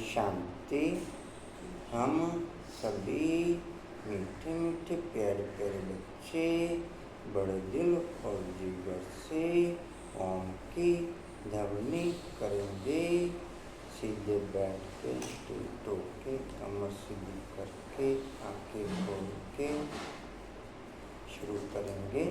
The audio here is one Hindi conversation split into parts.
शांति। हम सभी मीठे मीठे प्यारे प्यारे बच्चे बड़े दिल और जिगर से ओम की ध्वनि करेंगे। सीधे बैठ के टूटो के कमर सीधी करके आंखें खोल के शुरू करेंगे।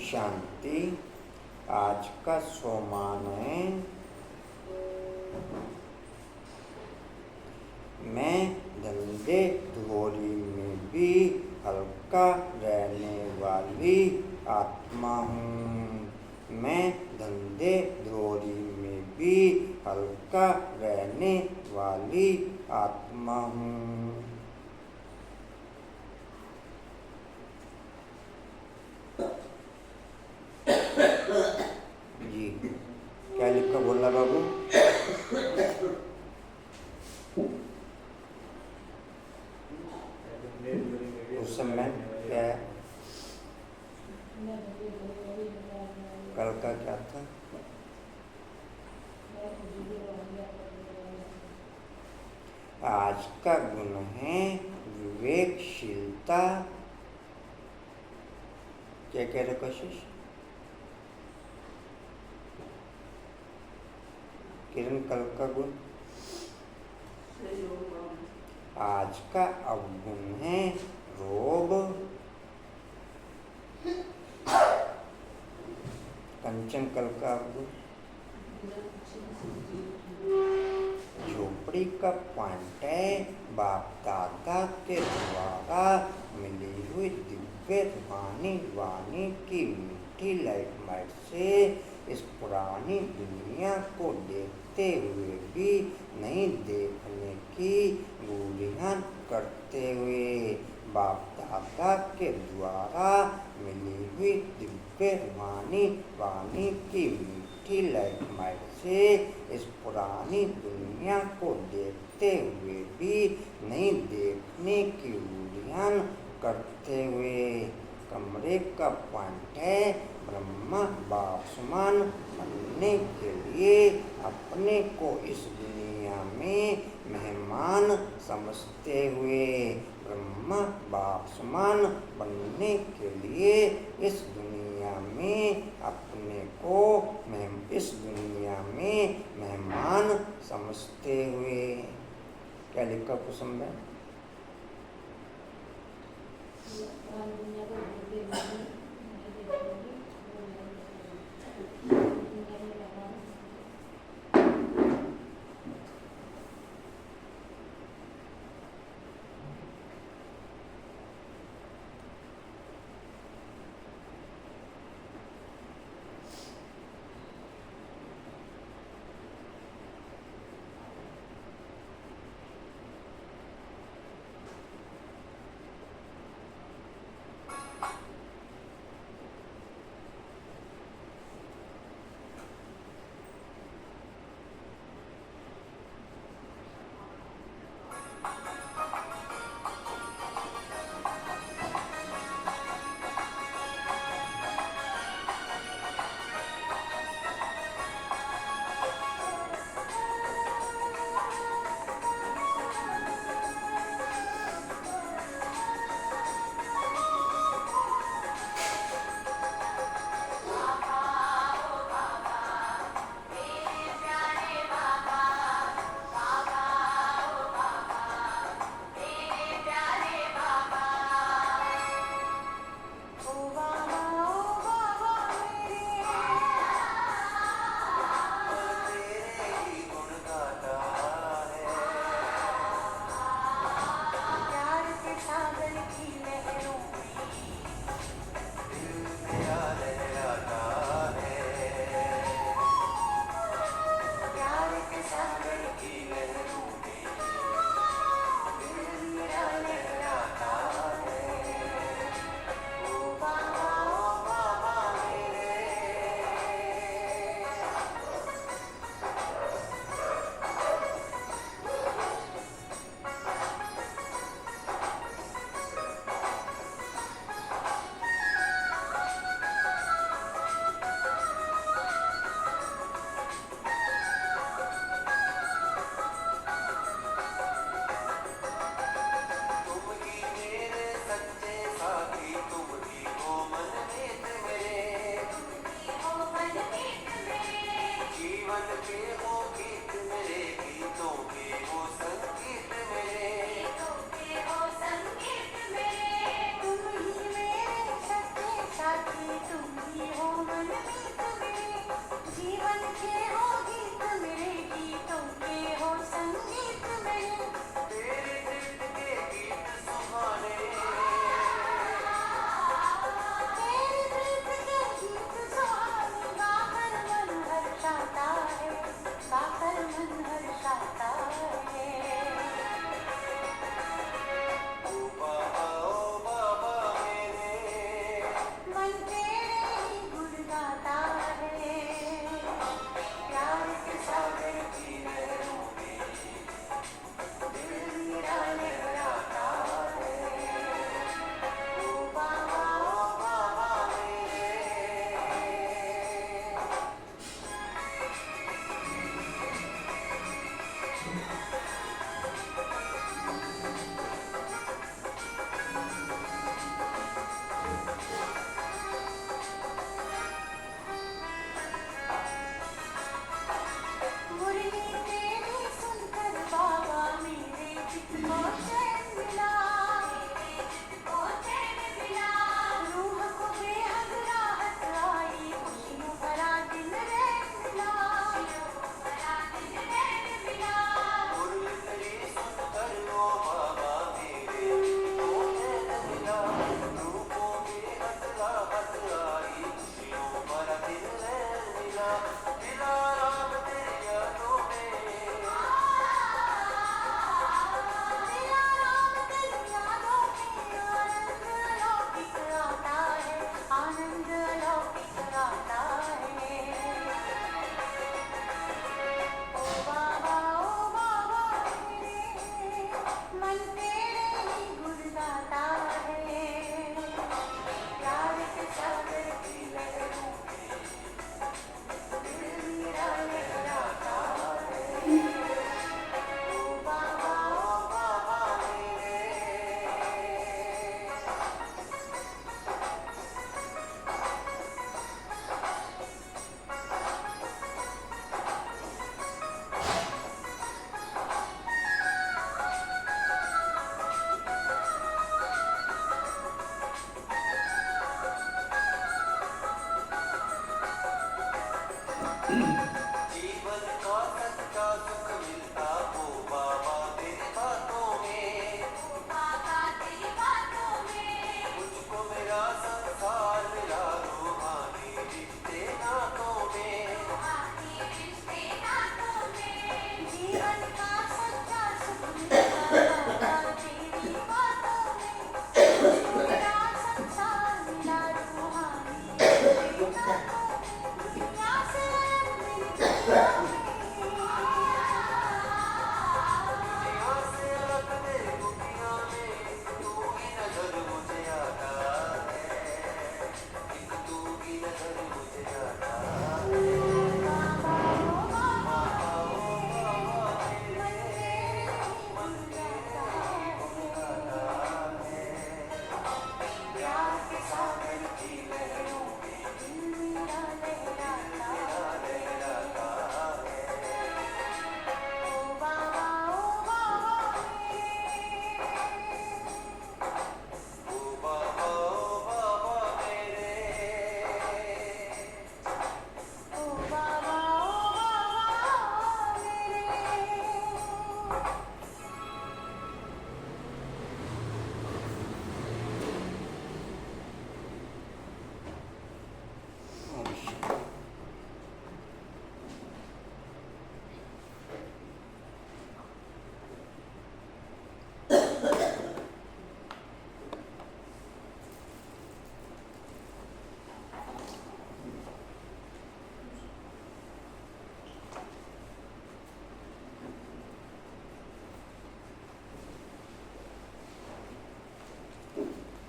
शांति। आज का सोमान है, मैं धंधे धोरी में भी हल्का रहने वाली आत्मा हूँ। मैं धंधे धोरी में भी हल्का रहने वाली आत्मा हूँ। जी क्या लिखा बोला बाबू? उस समय क्या है? कल का क्या था? आज का गुण है विवेकशीलता। क्या कह रहे कोशिश? किरण कल का गुण? आज का अवगुण है रोब। कंचन कल का अवगुण? झोपड़ी का पॉइंट है बाप दादा के द्वारा मिली हुई दिव्य वाणी की मीठी लाइट माइट से इस पुरानी दुनिया को देखते हुए भी नहीं देखने की गुरियां करते हुए बाप दादा के द्वारा मिली हुई दिव्य वाणी की मीठी लाइट माइट से इस पुरानी दुनिया को देखते हुए भी नहीं देखने की गुरियां करते हुए कमरे का पॉइंट है ब्रह्मा बाप समान बनने के लिए अपने को इस दुनिया में मेहमान समझते हुए ब्रह्मा बाप समान बनने के लिए इस दुनिया में अपने को इस दुनिया में मेहमान समझते हुए। क्या लिखा कुसुम में?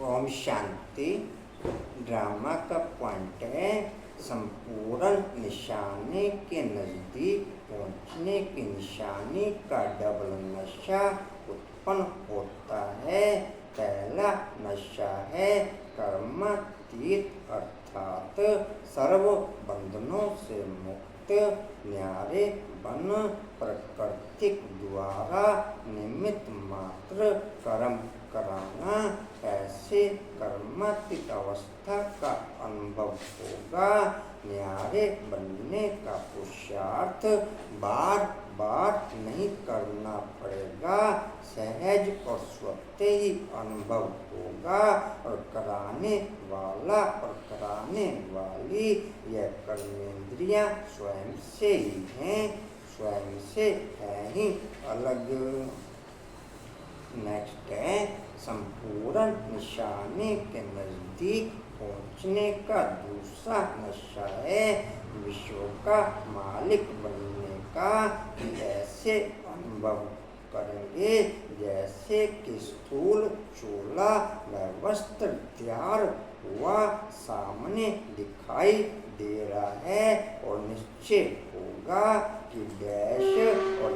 ओम शांति। ड्रामा का पॉइंट है संपूर्ण निशाने के नजदीक पहुंचने की निशानी का डबल नशा उत्पन्न होता है। पहला नशा है कर्मातीत अर्थात सर्व बंधनों से मुक्त न्यारे बन प्रकृति द्वारा निमित्त मात्र कर्म कराना। ऐसे कर्मातीत अवस्था का अनुभव होगा। न्यारे बनने का पुरुषार्थ बार बार नहीं करना पड़ेगा, सहज और स्वतः ही अनुभव होगा। और कराने वाला और कराने वाली यह कर्मेंद्रियां स्वयं से ही हैं, स्वयं से है ही अलग। नेक्स्ट है संपूर्ण निशाने के नजदीक पहुंचने का दूसरा नशा है विश्व का मालिक बनने का। ऐसे अनुभव करेंगे जैसे कि स्थूल चूल्हा व वस्त्र तैयार हुआ सामने दिखाई दे रहा है और निश्चय होगा कि डैश और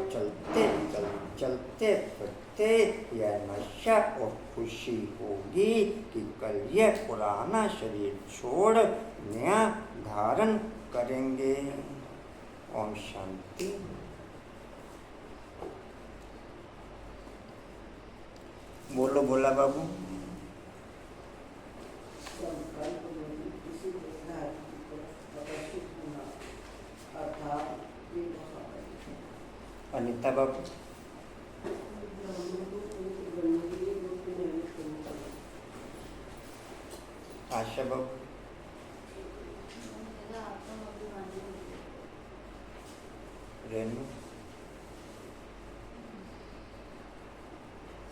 चलते फिरते यह नशा और खुशी होगी कि कल यह पुराना शरीर छोड़ नया धारण करेंगे। ओम शांति। बोलो भोला बाबू। अनिता बाबू। आशा बाबू। रेनू।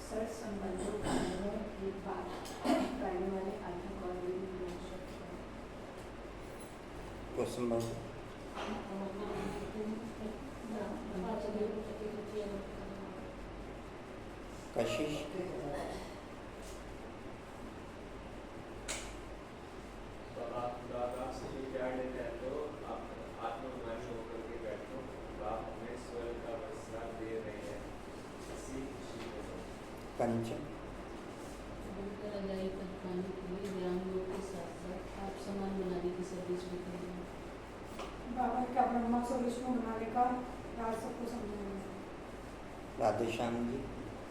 सर संबंधों की बात करने वाले आत्मा को क्वेश्चन बाबू। कशिश। दादा से क्या लेते हैं तो आप आत्मज्ञानी होकर के बैठो, आप हमें स्वयं का विश्राम दे रहे हैं, इसी खुशी में कंचन। रजाई तक पाने के लिए ज्ञान योग के साथ साथ आप समान बनाने की सर्विस भी करेंगे। बाबा का ब्रह्मा से विष्णु बनाने का राज सबको समझाएंगे। राधे श्याम जी।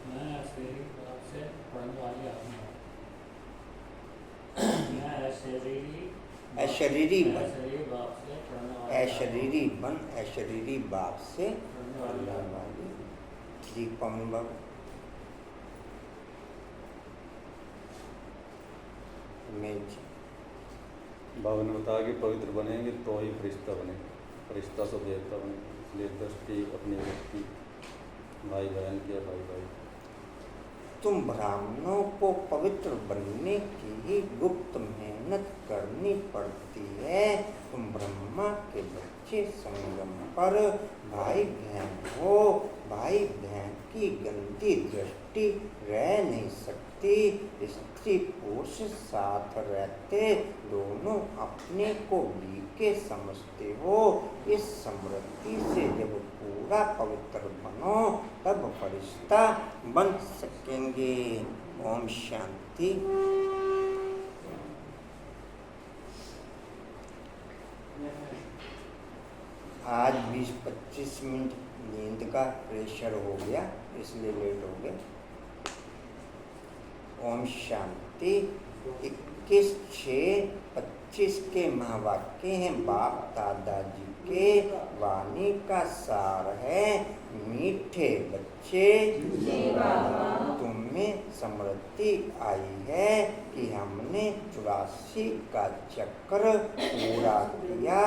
मैं शरीर भाव से पढ़ने वाली आत्मा हूँ। मैं अशरीरी बन, शरीर भाव से पढ़ने वाली अशरीरी बन, अशरीरी बाप से पढ़ने वाली। जी पवन बाबू। मेज। बाबा ने बताया कि पवित्र बनेंगे तो ही फरिश्ता बने, फरिश्ता से देवता बने। इसलिए दृष्टि अपनी व्यक्ति भाई बहन किया, भाई भाई। तुम ब्राह्मणों को पवित्र बनने की ही गुप्त मेहनत करनी पड़ती है। तुम ब्रह्मा के बच्चे संगम पर भाई बहन हो। भाई बहन की गंदी दृष्टि रह नहीं सकती। स्त्री पुरुष साथ रहते दोनों अपने को बीके समझते हो। इस समृद्धि से जब पूरा पवित्र बनो तब फरिश्ता बन सकेंगे। ओम शांति। आज 20-25 मिनट नींद का प्रेशर हो गया, इसलिए लेट हो गए। ओम शांति। 21/6/25 के महावाक्य हैं बाप दादाजी के वाणी का सार है। मीठे बच्चे, तुम्हें समृद्धि आई है कि हमने 84 का चक्र पूरा किया।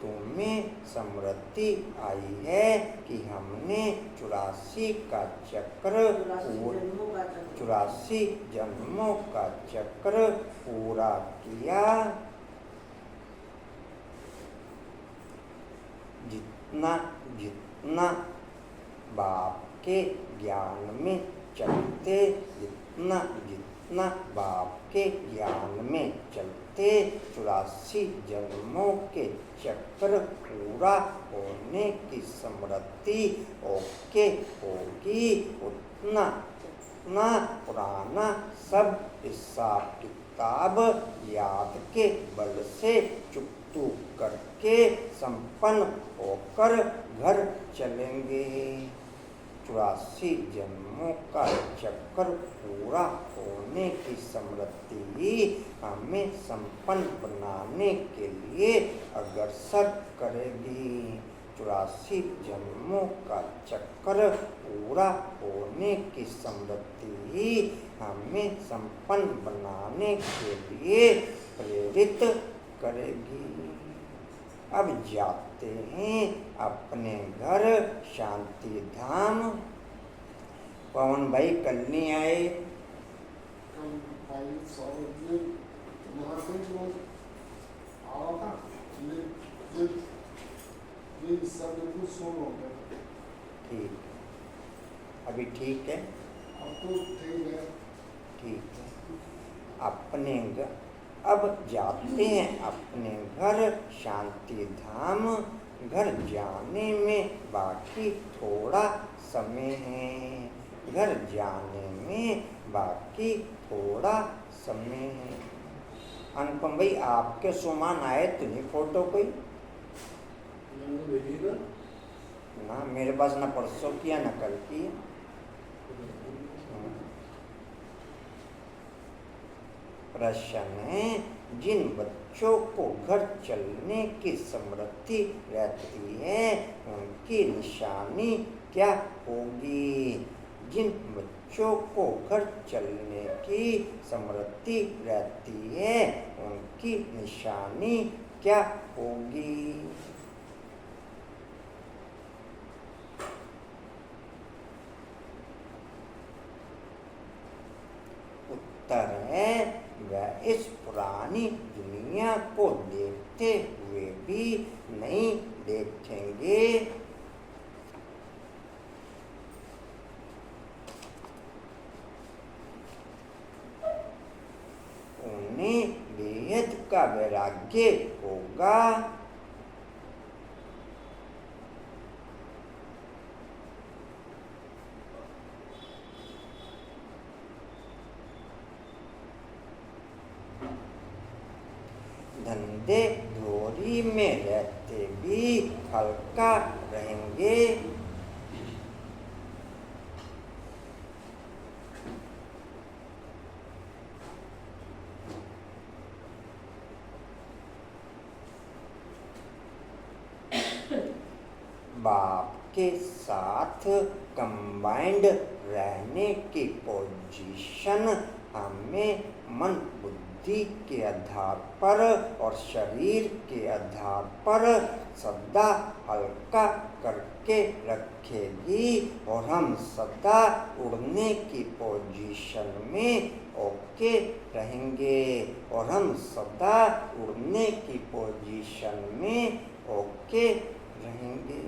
तुम्हें समृद्धि आई है कि हमने 84 का चक्र 84 जन्मों का चक्र पूरा किया। जितना जितना बाप के ज्ञान में चलते, जितना उतना बाप के ज्ञान में चलते 84 जन्मों के चक्र पूरा होने की समृद्धि ओके होगी, उतना पुराना सब हिसाब किताब याद के बल से चुकतू करके संपन्न होकर घर चलेंगे। 84 जन्मों का चक्कर पूरा होने की समृद्धि ही हमें संपन्न बनाने के लिए अग्रसर करेगी। 84 जन्मों का चक्कर पूरा होने की समृद्धि ही हमें संपन्न बनाने के लिए प्रेरित करेगी। अब जाते हैं अपने घर शांति धाम। पवन भाई कल नहीं आए? कल 100 यहाँ से जो आया था ये सब बिल्कुल सुन हो गया। ठीक, अभी ठीक है? अब तो ठीक है। ठीक है। अपने अब जाते हैं अपने घर शांति धाम। घर जाने में बाकी थोड़ा समय है। घर जाने में बाकी थोड़ा समय है। अनुपम भाई आपके सुमान आए तो नहीं फोटो कोई? ना मेरे पास ना परसों किया ना कल की। प्रश्न है, जिन बच्चों को घर चलने की समृद्धि रहती है उनकी निशानी क्या होगी? जिन बच्चों को घर चलने की समृद्धि रहती है उनकी निशानी क्या होगी? उत्तर है, वह इस पुरानी दुनिया को देखते हुए भी नहीं देखेंगे। उन्हें बेहद का वैराग्य होगा। धंधे धोरी में रहते भी हल्का रहेंगे। बाप के साथ कंबाइंड रहने की पोजीशन हमें मन बुद्धि के आधार पर और शरीर के आधार पर सदा हल्का करके रखेगी और हम सदा उड़ने की पोजीशन में ओके रहेंगे। और हम सदा उड़ने की पोजीशन में ओके रहेंगे।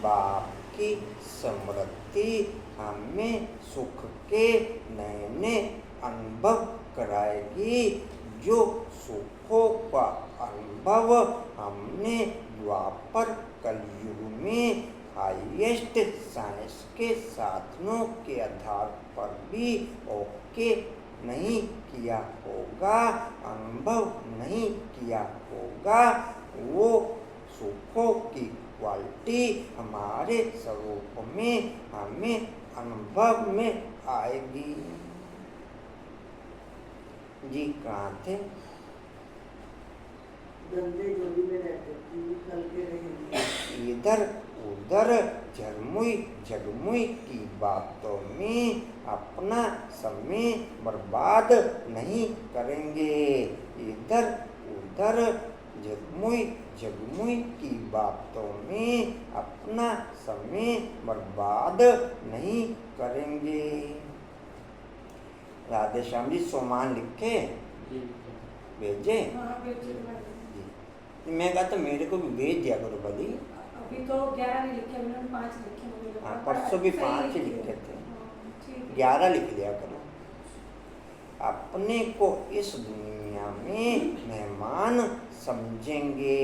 बाप की समृद्धि हमें सुख के नए नए अनुभव कराएगी। जो सुखों का अनुभव हमने द्वापर कलयुग में हाईएस्ट साइंस के साधनों के आधार पर भी ओके नहीं किया होगा, अनुभव नहीं किया होगा, वो सुखों की क्वालिटी हमारे स्वरूप में हमें अनुभव में आएगी। जी कहाँ थे? गंदे जोड़ी में रहते हल्के रहेंगे। इधर उधर झरमुई झगमुई की बातों में अपना समय बर्बाद नहीं करेंगे। इधर उधर झगमुई झगमुई की बातों में अपना समय बर्बाद नहीं करेंगे। राधे श्याम जी सोमान लिखे भेजे। हाँ, बेटे जी मैं कहा तो मेरे को भी भेज दिया करो बली। अभी तो 11 नहीं लिखे, उन्होंने 5 लिखे मुझे लगा। हाँ, परसों भी सही 5 ही लिखे। लिखे थे। हाँ, ठीक है। 11 लिख दिया करो। अपने को इस दुनिया में मेहमान समझेंगे,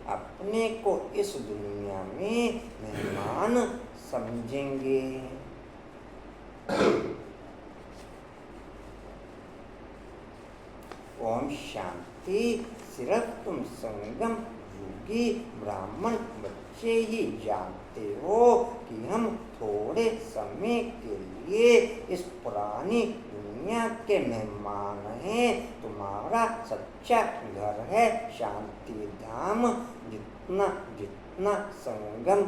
अपने को इस दुनिया में मेहमान समझेंगे। ओम शांति। सिर्फ तुम संगम युगी ब्राह्मण बच्चे ही जानते हो कि हम थोड़े समय के लिए इस पुरानी दुनिया के मेहमान हैं। तुम्हारा सच्चा घर है शांति धाम। जितना जितना संगम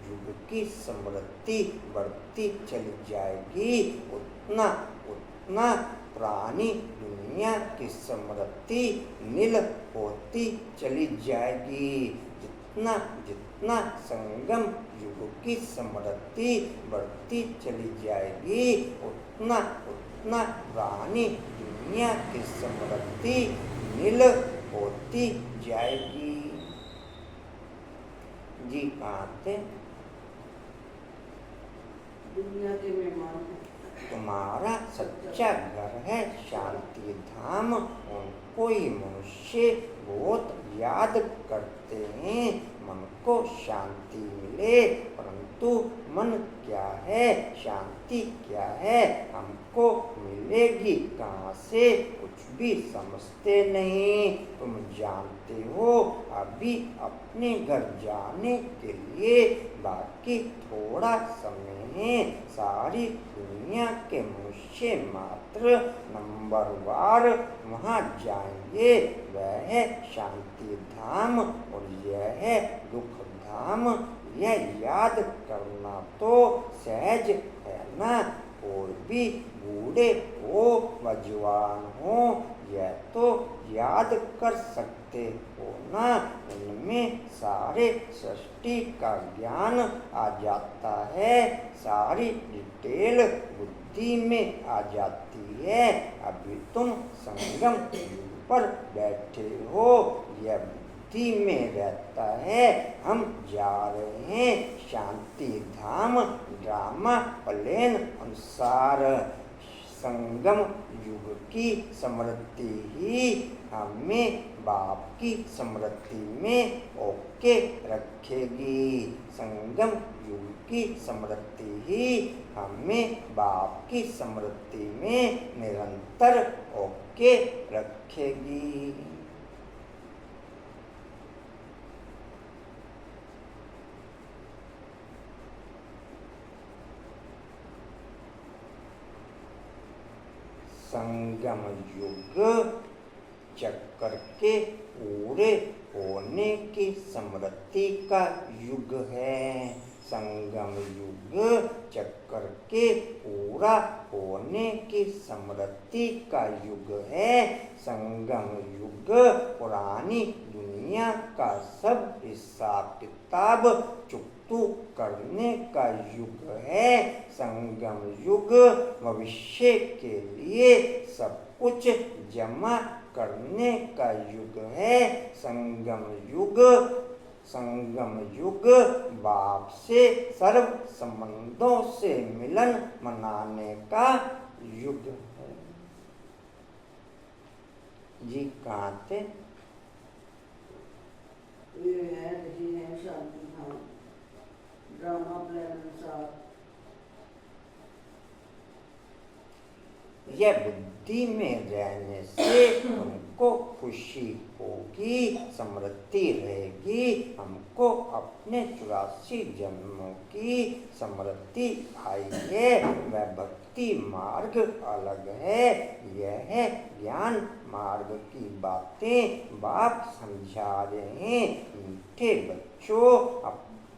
युग की स्मृति बढ़ती चली जाएगी, उतना उतना पुरानी दुनिया की स्मृति नील होती चली जाएगी। जितना जितना संगम युग की स्मृति बढ़ती चली जाएगी, उतना उतना पुरानी दुनिया की स्मृति नील होती जाएगी। जी कहाँ थे? दुनिया के मेहमान हैं। तुम्हारा सच्चा घर है शांति धाम। उनको ही मनुष्य बहुत याद करते हैं। मन को शांति मिले, परंतु मन क्या है, शांति क्या है, हमको मिलेगी कहाँ से, कुछ भी समझते नहीं। तुम जानते हो अभी अपने घर जाने के लिए बाकी थोड़ा समय है। सारी दुनिया के मनुष्य मात्र नंबरवार वहाँ जाएंगे। वह है शांति धाम और यह है दुख धाम। यह याद करना तो सहज है ना। कोई भी बूढ़े हो व जवान हो, यह तो याद कर सकते हो ना। इनमें सारे सृष्टि का ज्ञान आ जाता है, सारी डिटेल बुद्धि में आ जाती है। अभी तुम संगम युग पर बैठे हो, यह बुद्धि में रहता है। हम जा रहे हैं शांति धाम ड्रामा प्लेन अनुसार। संगम युग की स्मृति ही हमें बाप की स्मृति में ओके रखेगी। संगम युग की स्मृति ही हमें बाप की स्मृति में निरंतर ओके रखेगी। संगम युग चक्कर के पूरे होने की स्मृति का युग है। संगम युग चक्कर के पूरा होने की स्मृति का युग है। संगम युग पुरानी दुनिया का सब हिसाब किताब चुकतू करने का युग है। संगम युग भविष्य के लिए सब कुछ जमा करने का युग है। संगम युग बाप से सर्व संबंधों से मिलन मनाने का युग है। जी कहाँ थे? ये है रही है शांति धाम ड्रामा प्लान अनुसार। यह बुद्धि में रहने से हमको खुशी होगी, समृद्धि रहेगी। हमको अपने 84 जन्मों की समृद्धि आई है। वह भक्ति मार्ग अलग है, यह है ज्ञान मार्ग की बातें बाप समझा रहे हैं। मीठे बच्चों,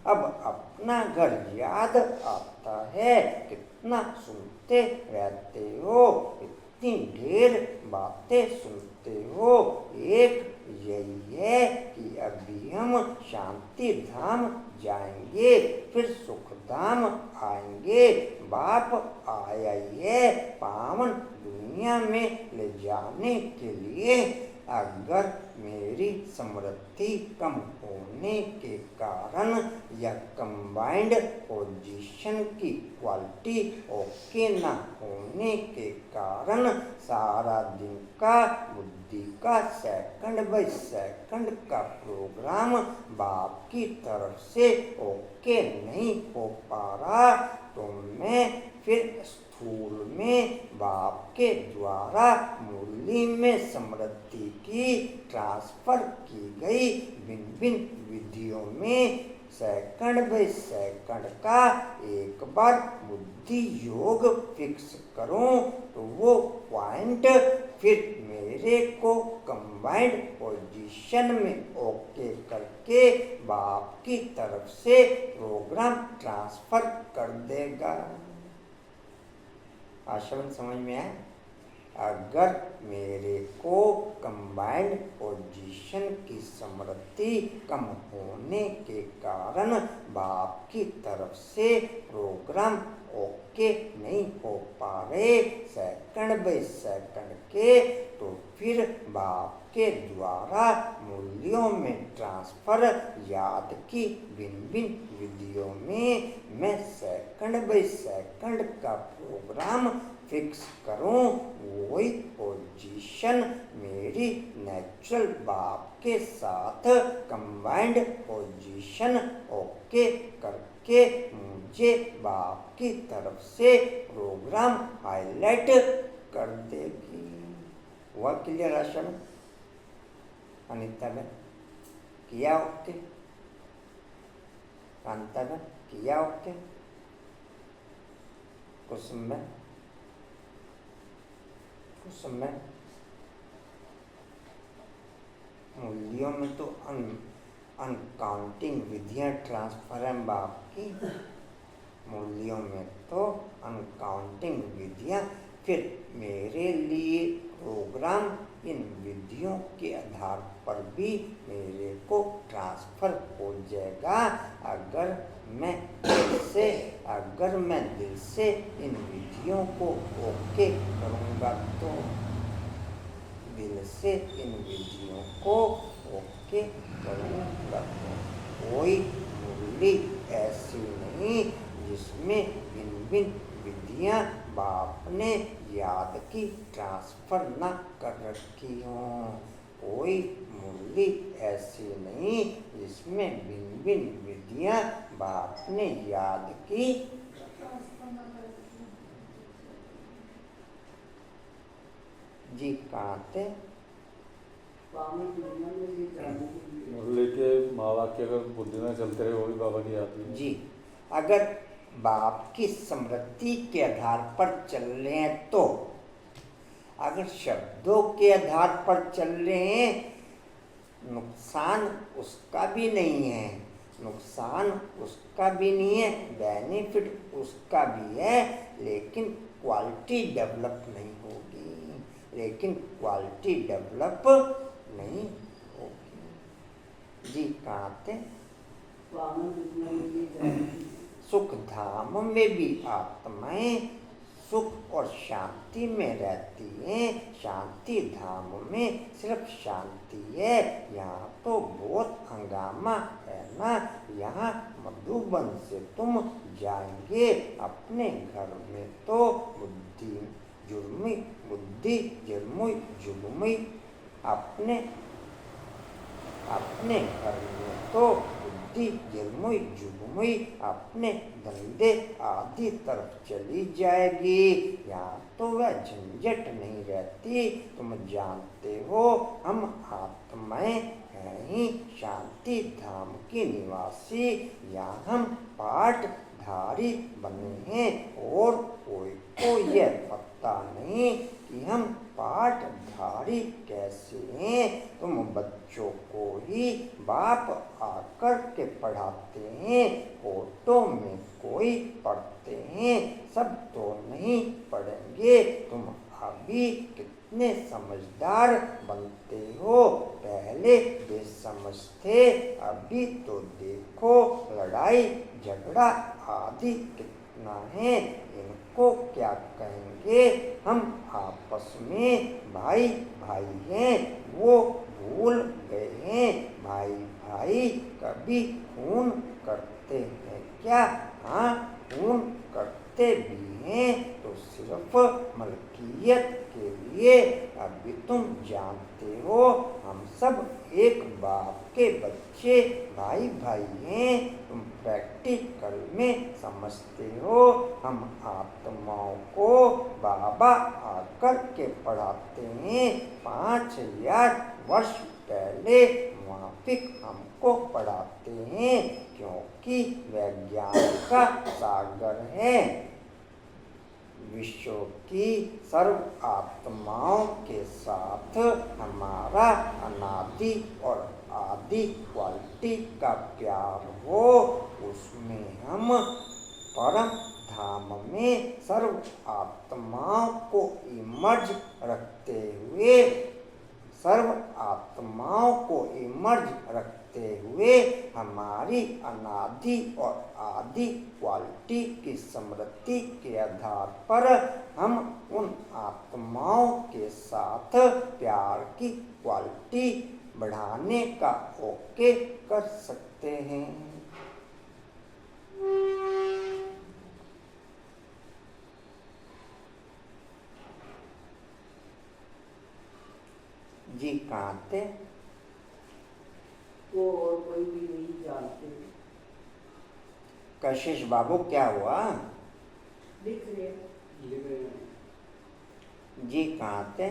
अब अपना घर याद आता है। कितना सुनते रहते हो, इतनी ढेर बातें सुनते हो। एक यही है कि अभी हम शांति धाम जाएंगे, फिर सुख धाम आएंगे। बाप आया ही है पावन दुनिया में ले जाने के लिए। अगर मेरी समृद्धि कम होने के कारण या कंबाइंड पोजीशन की क्वालिटी ओके न होने के कारण सारा दिन का बुद्धि का सेकंड बाय सेकंड का प्रोग्राम बाप की तरफ से ओके नहीं हो पा रहा, तो मैं फिर स्थूल में बाप के द्वारा मुरली में समृद्धि की ट्रांसफर की गई भिन्न भिन्न विधियों में सेकंड बाय सेकंड का एक बार बुद्धि योग फिक्स करूं तो वो पॉइंट फिर मेरे को कंबाइंड पोजीशन में ओके करके बाप की तरफ से प्रोग्राम ट्रांसफर कर देगा। आशा समझ में आया? अगर मेरे को कंबाइंड पोजीशन की समृद्धि कम होने के कारण बाप की तरफ से प्रोग्राम ओके नहीं हो पा रहे सेकंड बाय सेकंड के, तो फिर बाप के द्वारा मूल्यों में ट्रांसफर याद की भिन्न भिन्न विधियों में मैं सेकंड बाय सेकंड का प्रोग्राम फिक्स करूं, वही पोजीशन मेरी नेचुरल बाप के साथ कंबाइंड पोजीशन ओके करके मुझे बाप की तरफ से प्रोग्राम हाईलाइट कर देगी। हुआ क्लियर राशन? अनिता ने किया ओके? कांता ने किया ओके? कुसुम में मूल्यों में तो अनकाउंटिंग विधियां ट्रांसफर है बाप की, मूल्यों में तो अनकाउंटिंग विधियां, फिर मेरे लिए प्रोग्राम इन विधियों के आधार पर भी मेरे को ट्रांसफर हो जाएगा अगर मैं दिल से इन विधियों को ओके करूँगा, तो दिल से इन विधियों को ओके करूँगा तो कोई मुरली ऐसी नहीं जिसमें भिन्न भिन्न विधियाँ बाप ने याद की ट्रांसफर न कर रखी हों। कोई मुरली ऐसी नहीं जिसमें भिन्न भिन्न विधियाँ बाप ने याद की जी कहाँ थे? मुरली के माँ बाप के अगर बुद्धि में चलते रहे वो भी बाबा की याद में जी, अगर बाप की समृद्धि के आधार पर चल रहे हैं, तो अगर शब्दों के आधार पर चल रहे हैं नुकसान उसका भी नहीं है, नुकसान उसका भी नहीं है, बेनिफिट उसका भी है, लेकिन क्वालिटी डेवलप नहीं होगी, लेकिन क्वालिटी डेवलप नहीं होगी। जी कहाँ थे? सुख धाम में भी आत्माएं सुख और शांति में रहती हैं, शांति धाम में सिर्फ शांति है। यहाँ तो बहुत हंगामा है ना, यहाँ मधुबन से तुम जाएंगे अपने घर में तो बुद्धि जुर्मी जुर्मी अपने घर में तो जुर्मी अपने धंधे आदि तरफ चली जाएगी। यहाँ तो वह झंझट नहीं रहती। तुम जानते हो हम आत्माएं हैं ही शांति धाम की निवासी, यहाँ हम पाठधारी बने हैं और कोई को यह पता नहीं कि हम पाठधारी कैसे हैं। तुम बच्चों को ही बाप आकर के पढ़ाते हैं, फोटो में कोई पढ़ते हैं, सब तो नहीं पढ़ेंगे। तुम अभी कितने समझदार बनते हो, पहले बेसमझ थे, अभी तो देखो लड़ाई झगड़ा आदि कितना है। इनको क्या कहेंगे, हम आपस में भाई भाई हैं, वो भूल गए हैं। भाई भाई कभी खून करते हैं क्या? हाँ, खून करते भी हैं, तो सिर्फ मलकियत के लिए। अभी तुम जानते हो हम सब एक बाप के बच्चे भाई भाई हैं। तुम प्रैक्टिकल में समझते हो। हम आत्माओं को बाबा आकर के पढ़ाते हैं। 5000 वर्ष पहले माफिक हमको पढ़ाते हैं, क्योंकि वैज्ञान का सागर है। विश्व की सर्व आत्माओं के साथ हमारा अनादि और आदि क्वालिटी का प्यार हो। उसमें हम परम धाम में सर्व आत्माओं को इमर्ज रखते हुए हमारी अनादि और आदि क्वालिटी की स्मृति के आधार पर हम उन आत्माओं के साथ प्यार की क्वालिटी बढ़ाने का ओके कर सकते हैं। जी कहाँ थे? वो और कोई भी नहीं जानते। कशिश बाबू क्या हुआ? लिख रहे जी कहाँ थे?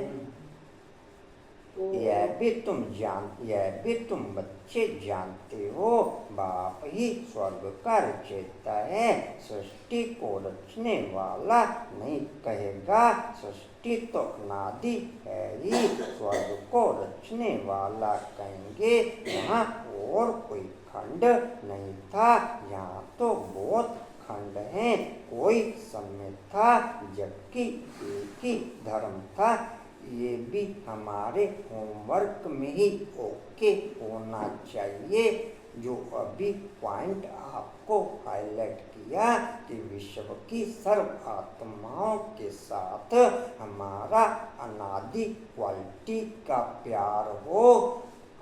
तो यह भी तुम बच्चे जानते हो, बाप ही स्वर्ग का रचयिता है। सृष्टि को रचने वाला नहीं कहेगा, सृष्टि तो अनादि है ही। स्वर्ग को रचने वाला कहेंगे, यहाँ और कोई खंड नहीं था, यहाँ तो बहुत खंड हैं। कोई समय था जबकि एक ही धर्म था। ये भी हमारे होमवर्क में ही ओके होना चाहिए। जो अभी पॉइंट आपको हाईलाइट किया कि विश्व की सर्व आत्माओं के साथ हमारा अनादि क्वालिटी का प्यार हो,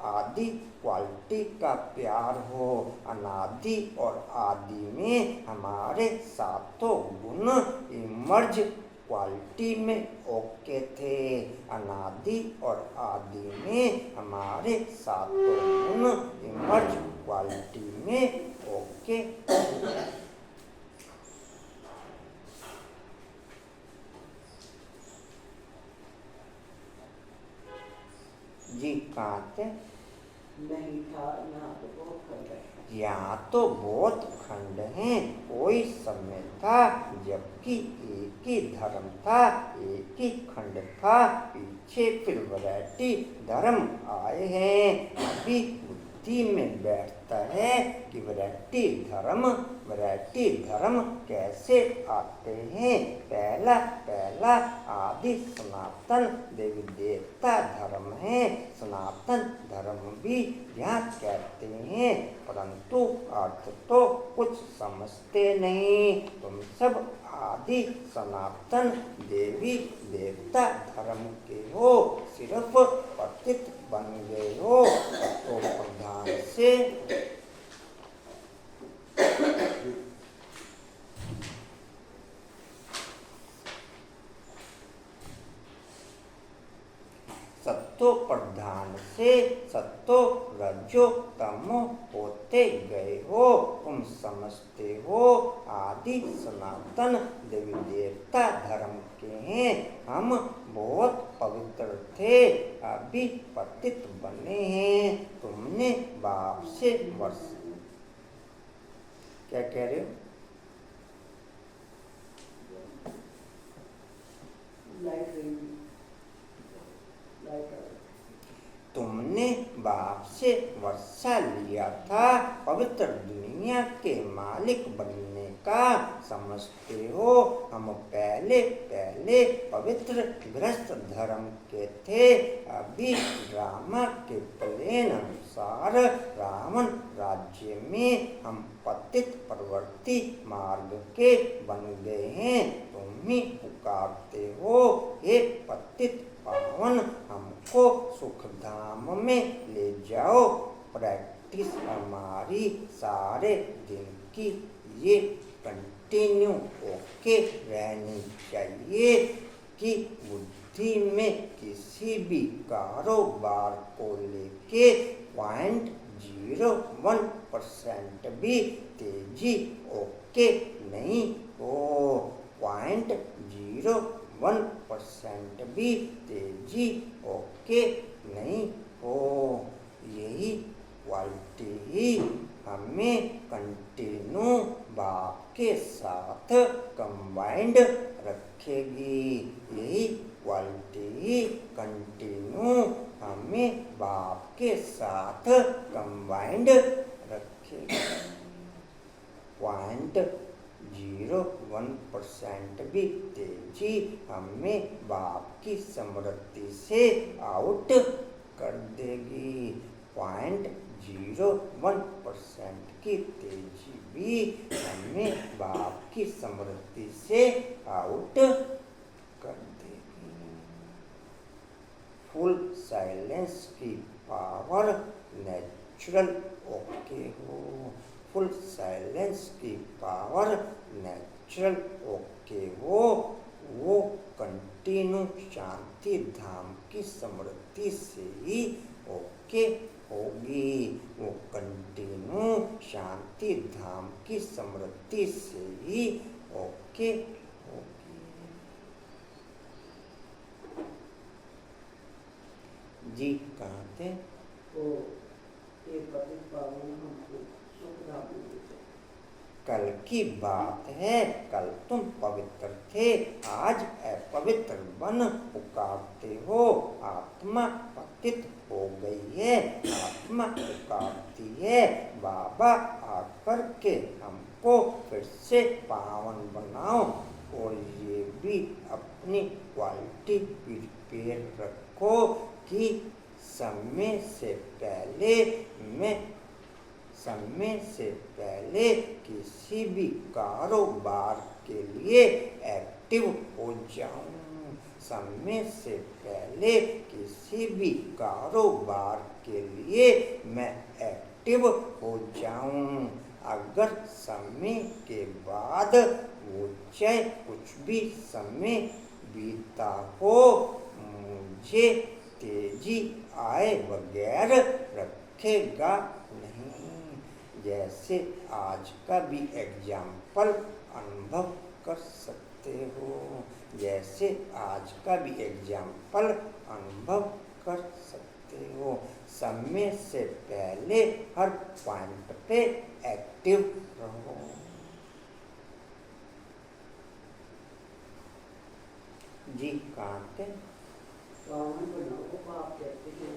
आदि क्वालिटी का प्यार हो। अनादि और आदि में हमारे सातों गुण इमर्ज क्वालिटी में ओके थे। अनादि और आदि में हमारे सातों गुण इमर्ज क्वालिटी में ओके। जी कहाँ थे? नहीं था, यहाँ तो बहुत खंड है। यहाँ तो बहुत खंड हैं। कोई समय था जबकि एक ही धर्म था, एक ही खंड था। पीछे फिर वैरायटी धर्म आए हैं। अभी बुद्धि में बैठता है कि वैरायटी धर्म कैसे आते हैं। पहला आदि सनातन देवी देवता धर्म है। सनातन धर्म भी यहाँ कहते हैं, परंतु अर्थ तो कुछ समझते नहीं। तुम सब आदि सनातन देवी देवता धर्म के हो, सिर्फ पतित बन गए हो। तो प्रधान से सत्तो प्रधान से सत्तो रजो तमो होते गए हो। तुम समझते हो आदि सनातन देवी देवता धर्म के हैं। हम बहुत पवित्र थे, अभी पतित बने हैं। तुमने बाप से वर्ष क्या कह रहे हो? तुमने बाप से वर्षा लिया था पवित्र दुनिया के मालिक बनने का, समझते हो। हम पहले पवित्र गृहस्थ धर्म के थे। अभी ड्रामा के प्लेन अनुसार रावण राज्य में हम पतित प्रवृत्ति मार्ग के बन गए हैं। तुम ही पुकारते हो, हे पतित पावन हमको सुख धाम में ले जाओ। प्रैक्टिस हमारी सारे दिन की ये कंटिन्यू ओके रहनी चाहिए कि बुद्धि में किसी भी कारोबार को लेके 0.01% भी तेजी ओके नहीं हो। 0.01% भी तेजी ओके नहीं हो। यही क्वालिटी ही हमें कंटिन्यू भाव के साथ कंबाइंड रखेगी। यही क्वालिटी ही कंटिन्यू हमें भाव के साथ कंबाइंड रखेगी। 0.01% भी तेजी हमें भाव की समृद्धि से आउट कर देगी। 0.01% की तेजी भी हमें भाव की समृद्धि से आउट कर देगी। फुल साइलेंस की पावर नेचुरल ओके हो। फुल साइलेंस की पावर नेचुरल ओके हो। वो कंटिन्यू शांति धाम की समृद्धि से ही ओके होगी। वो कंटिन्यू शांति धाम की समृद्धि से ही ओके होगी। जी कहाँ थे? तो ये पतित पावन हमको सुख धाम में ले जाओ। कल की बात है, कल तुम पवित्र थे, आज अपवित्र बन पुकारते हो। आत्मा पतित हो गई है, आत्मा पुकारती है, बाबा आकर के हमको फिर से पावन बनाओ। और ये भी अपनी क्वालिटी प्रिपेयर रखो कि समय से पहले किसी भी कारोबार के लिए एक्टिव हो जाऊं। समय से पहले किसी भी कारोबार के लिए मैं एक्टिव हो जाऊं। अगर समय के बाद वो चाहे कुछ भी समय बीता हो, मुझे तेजी आए बगैर रखेगा नहीं। जैसे आज का भी एग्जाम्पल अनुभव कर सकते हो। जैसे आज का भी एग्जाम्पल अनुभव कर सकते हो। समय से पहले हर पॉइंट पे एक्टिव रहो। जी कहाँ थे? पावन बनाओ बाप कहते हैं।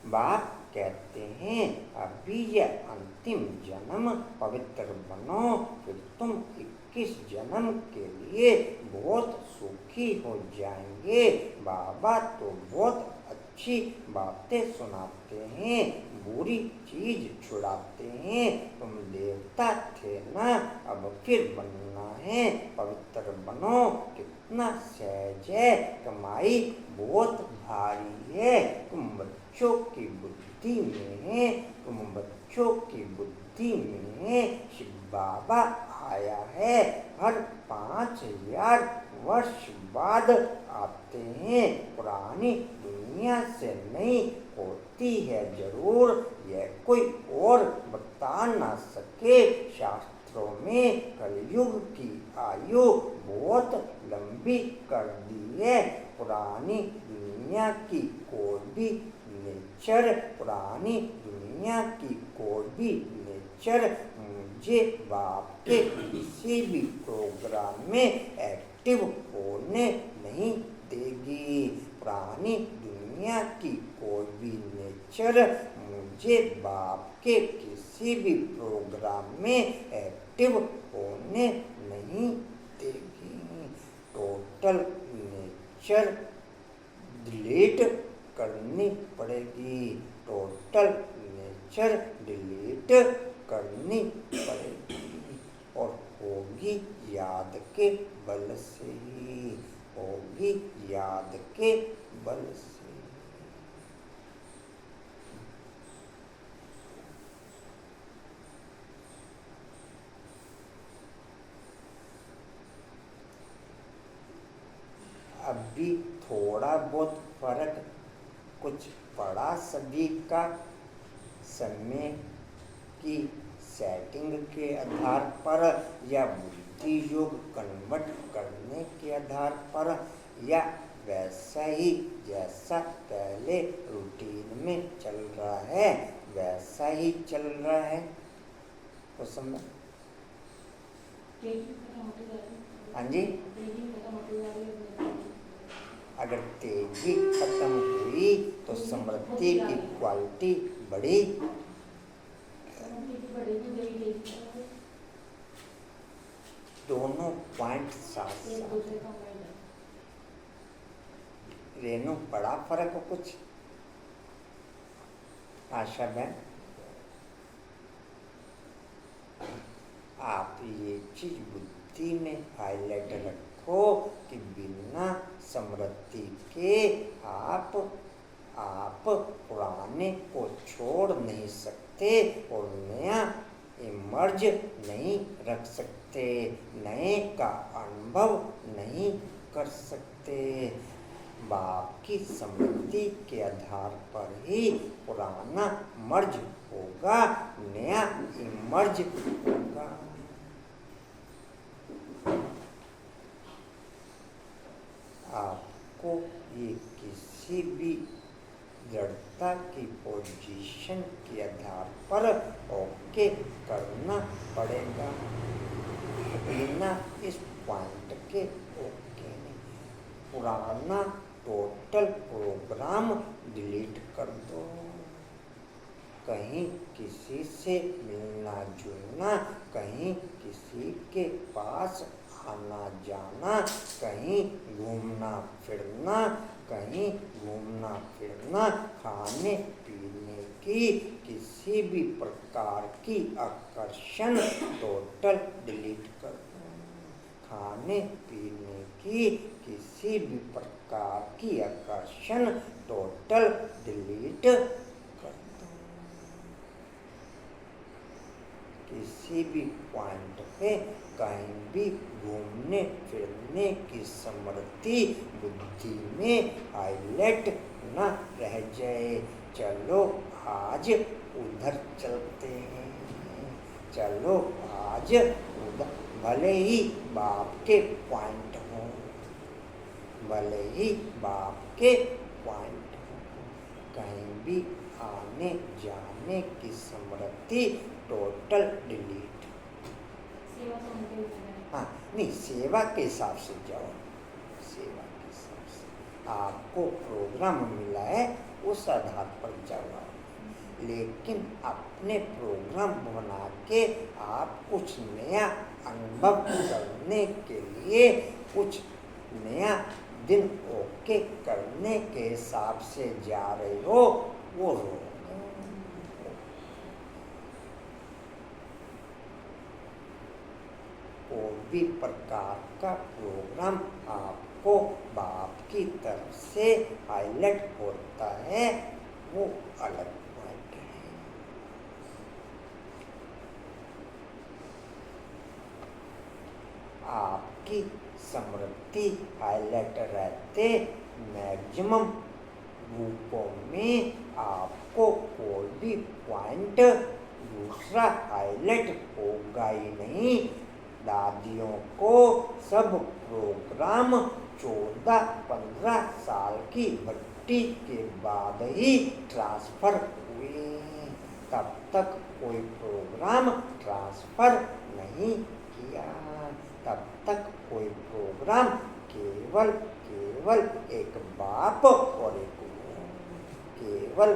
बाप कहते हैं अभी यह अंतिम जन्म पवित्र बनो, फिर तुम 21 जन्म के लिए बहुत सुखी हो जाएंगे। बाबा तो बहुत अच्छी बातें सुनाते हैं, बुरी चीज छुड़ाते हैं। तुम देवता थे ना, अब फिर बनना है, पवित्र बनो। कितना सहज है, कमाई बहुत भारी है। तुम बच्चों की बुद्धि में है, तुम बच्चों की बुद्धि में है। शिव बाबा आया है, हर 5000 वर्ष बाद आते हैं। पुरानी दुनिया से नहीं होती है जरूर, यह कोई और बता ना सके। शास्त्रों में कलयुग की आयु बहुत लंबी कर दी है। पुरानी दुनिया की कोई भी नेचर, पुरानी दुनिया की कोई भी नेचर मुझे बाप के किसी भी प्रोग्राम में एक्टिव होने नहीं देगी। पुरानी दुनिया की कोई भी नेचर मुझे बाप के किसी भी प्रोग्राम में एक्टिव होने नहीं देगी। टोटल नेचर डिलीट करनी पड़ेगी। टोटल नेचर डिलीट करनी पड़ेगी और होगी याद के बल से ही। होगी याद के बल से। अभी थोड़ा बहुत फर्क कुछ पड़ा सभी का, समय की सेटिंग के आधार पर या बुद्धि योग कन्वर्ट करने के आधार पर, या वैसा ही जैसा पहले रूटीन में चल रहा है वैसा ही चल रहा है उस समय। हाँ जी, अगर तेजी खत्म हुई तो समृद्धि की क्वालिटी बढ़ी। दोनों पॉइंट साथ साथ। रेनू बड़ा फर्क हो कुछ? आशा बहन, आप ये चीज बुद्धि में हाईलाइट रखो कि बिना समृद्धि के आप पुराने को छोड़ नहीं सकते और नया इमर्ज नहीं रख सकते, नए का अनुभव नहीं कर सकते। बाप की समृद्धि के आधार पर ही पुराना मर्ज होगा, नया इमर्ज होगा। आपको ये किसी भी दृढ़ता की पोजीशन के आधार पर ओके करना पड़ेगा, बिना इस पॉइंट के ओके नहीं। पुराना टोटल प्रोग्राम डिलीट कर दो। कहीं किसी से मिलना जुलना, कहीं किसी के पास आना जाना, कहीं घूमना फिरना, कहीं घूमना फिरना, खाने पीने की किसी भी प्रकार की आकर्षण टोटल डिलीट कर दो। खाने पीने की किसी भी प्रकार की आकर्षण टोटल डिलीट कर दो। किसी भी पॉइंट पे कहीं भी घूमने फिरने की समृद्धि बुद्धि में हाईलाइट न रह जाए। चलो आज उधर चलते हैं, चलो आज उधर, भले ही बाप के पॉइंट हो, भले ही बाप के पॉइंट हो, कहीं भी आने जाने की समृद्धि टोटल डिलीट। हाँ नहीं, सेवा के हिसाब से जाओ, सेवा के हिसाब से आपको प्रोग्राम मिला है उस आधार पर जाओ। लेकिन अपने प्रोग्राम बना के आप कुछ नया अनुभव करने के लिए, कुछ नया दिन ओके करने के हिसाब से जा रहे हो, वो रोग। कोई भी प्रकार का प्रोग्राम आपको बाप की तरफ से हाईलाइट होता है, वो अलग पॉइंट है। आपकी समृद्धि हाईलाइट रहते मैक्सिमम रूपों में आपको कोई भी पॉइंट दूसरा हाईलाइट होगा ही नहीं। दादियों को सब प्रोग्राम 14-15 साल की भट्टी के बाद ही ट्रांसफर हुए, तब तक कोई प्रोग्राम ट्रांसफर नहीं किया। तब तक कोई प्रोग्राम केवल एक बाप और एक, केवल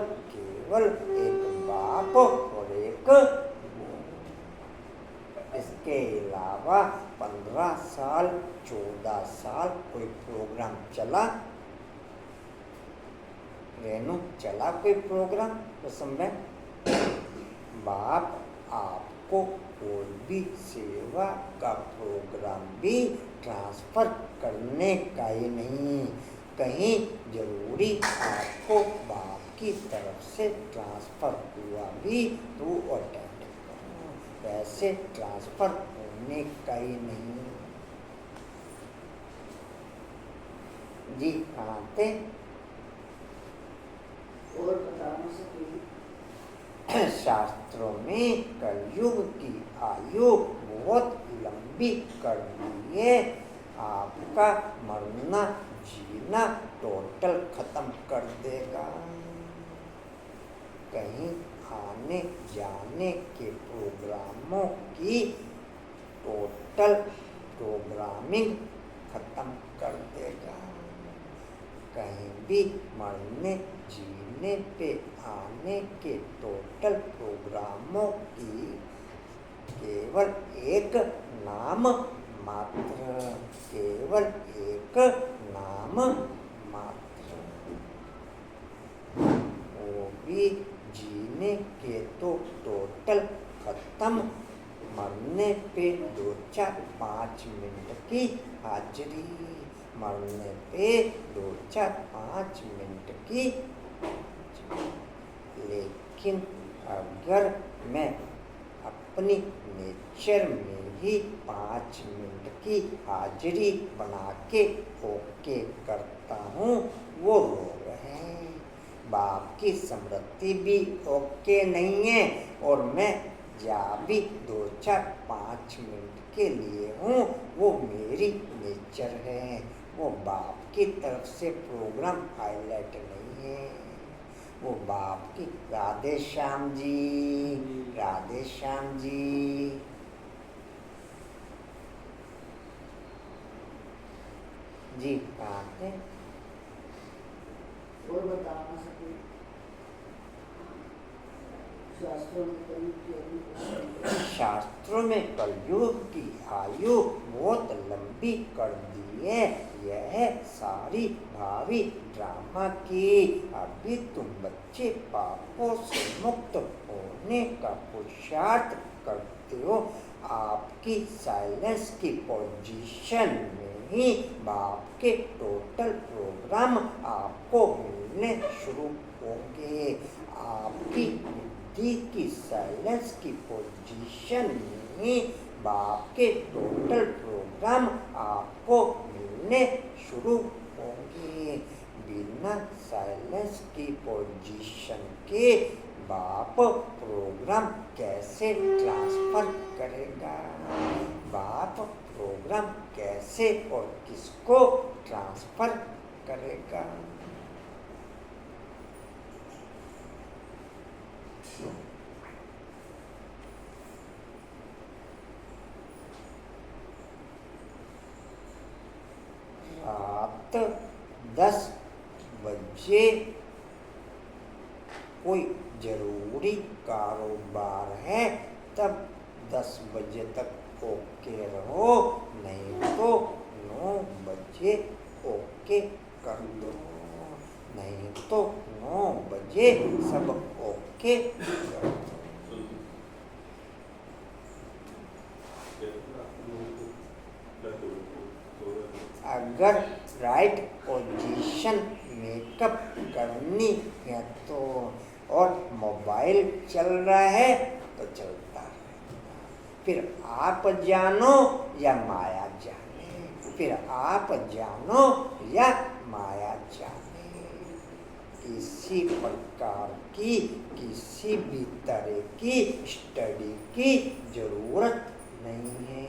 एक बाप और एक। इसके अलावा 15 साल 14 साल कोई प्रोग्राम चला? रेनू चला कोई प्रोग्राम? तो समय बाप आप आपको कोई भी सेवा का प्रोग्राम भी ट्रांसफ़र करने का ही नहीं। कहीं जरूरी आपको बाप की तरफ से ट्रांसफ़र हुआ भी तो अटेंड करो, वैसे ट्रांसफ़र होने का ही नहीं। जी आते और बताना सके शास्त्रों में कलयुग की आयु बहुत लंबी कर दी है। आपका मरना जीना टोटल खत्म कर देगा। कहीं आने जाने के प्रोग्रामों की टोटल प्रोग्रामिंग खत्म कर देगा। कहीं भी मरने जीने पे आने के टोटल प्रोग्रामों की केवल एक नाम मात्र, केवल एक नाम मात्र, वो भी जीने के तो टोटल खत्म, मरने पे 2-4-5 मिनट की हाजिरी, मरने पे 2-4-5 मिनट की हाजिरी। लेकिन अगर मैं अपनी नेचर में ही 5 मिनट की हाजिरी बना के ओके करता हूँ, वो लोग हैं। बाप की स्मृति भी ओके नहीं है और मैं जा भी 2-4-5 मिनट के लिए हूँ, वो मेरी नेचर है। वो बाप की तरफ से प्रोग्राम हाईलाइट नहीं है, वो बाप की। राधे श्याम जी, राधे श्याम जी। जी कहाँ थे? और बताना सके शास्त्रों में शास्त्रों में कलयुग की आयु बहुत लंबी कर दी है। यह सारी भावी ड्रामा की। अभी तुम बच्चे पापों से मुक्त होने का पुरुषार्थ करते हो। आपकी साइलेंस की पोजीशन में ही बाप के टोटल प्रोग्राम आपको मिलने शुरू होंगे। आपकी बुद्धि की साइलेंस की पोजीशन में ही बाप के टोटल प्रोग्राम आपको मिलने शुरू होंगे। बिना साइलेंस की पोजीशन के बाप प्रोग्राम कैसे ट्रांसफर करेगा? बाप प्रोग्राम कैसे और किसको ट्रांसफर करेगा? रात 10 बजे कोई जरूरी कारोबार है तब 10 बजे तक ओके रहो, नहीं तो 9 बजे ओके कर दो, नहीं तो 9 बजे सब ओके कर दो। अगर राइट पोजीशन मेकअप करनी है तो, और मोबाइल चल रहा है तो चलता है। फिर आप जानो या माया जाने, फिर आप जानो या माया जाने। किसी प्रकार की किसी भी तरह की स्टडी की जरूरत नहीं है।